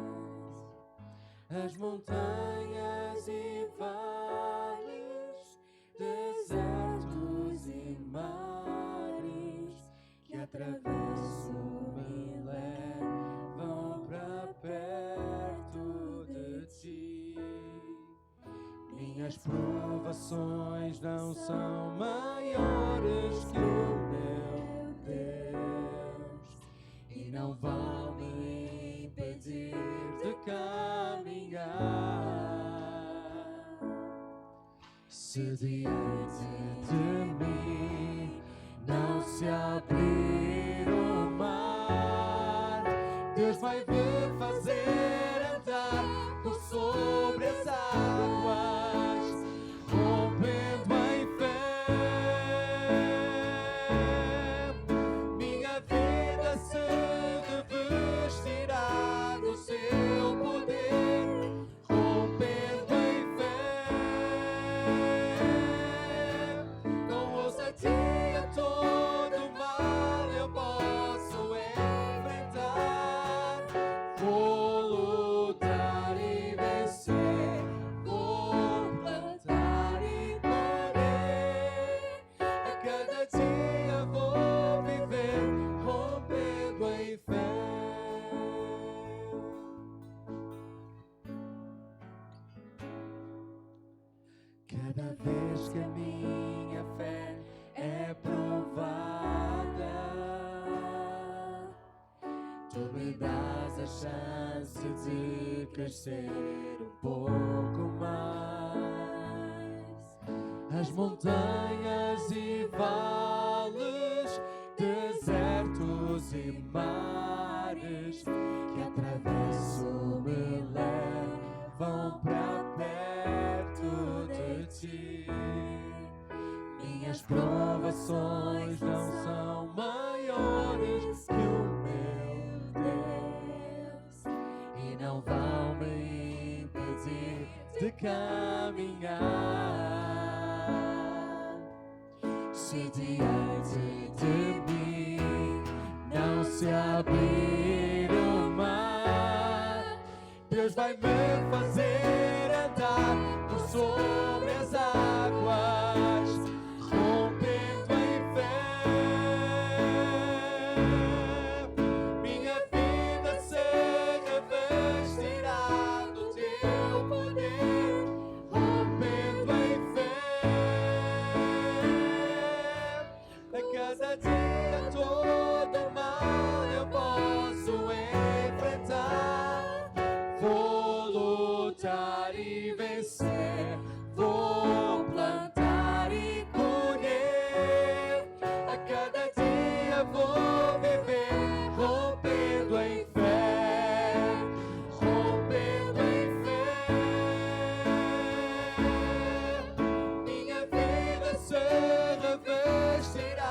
As montanhas e vales, desertos e mares que atravesso me levam para perto de ti. Minhas provações não são maiores que o meu Deus e não vão me impedir de caminhar. Se diante de mim não se abrir o mar, Deus vai me fazer andar por sobre as águas, rompendo em fé. Minha vida se revestirá do seu poder, rompendo em fé. Com ousadia todo mal eu posso enfrentar. Vou lutar e vencer, vou plantar e colher. A cada dia vou viver rompendo em fé. Cada vez que a minha fé é provada, tu me dás a chance de crescer um pouco mais. As montanhas e vales, desertos e mares que atravesso me levam para perto de ti. Minhas provações não são maiores que o meu Deus e não vão me impedir de caminhar. Se diante de mim não se abrir o mar, Deus vai me fazer andar por sobre as águas, rompendo em fé. Minha vida se revestirá do teu poder, rompendo em fé. A cada dia todo mal eu posso enfrentar. Vou lutar e vencer, vou plantar e colher. A cada dia vou viver rompendo em fé, rompendo em fé. Minha vida se revestirá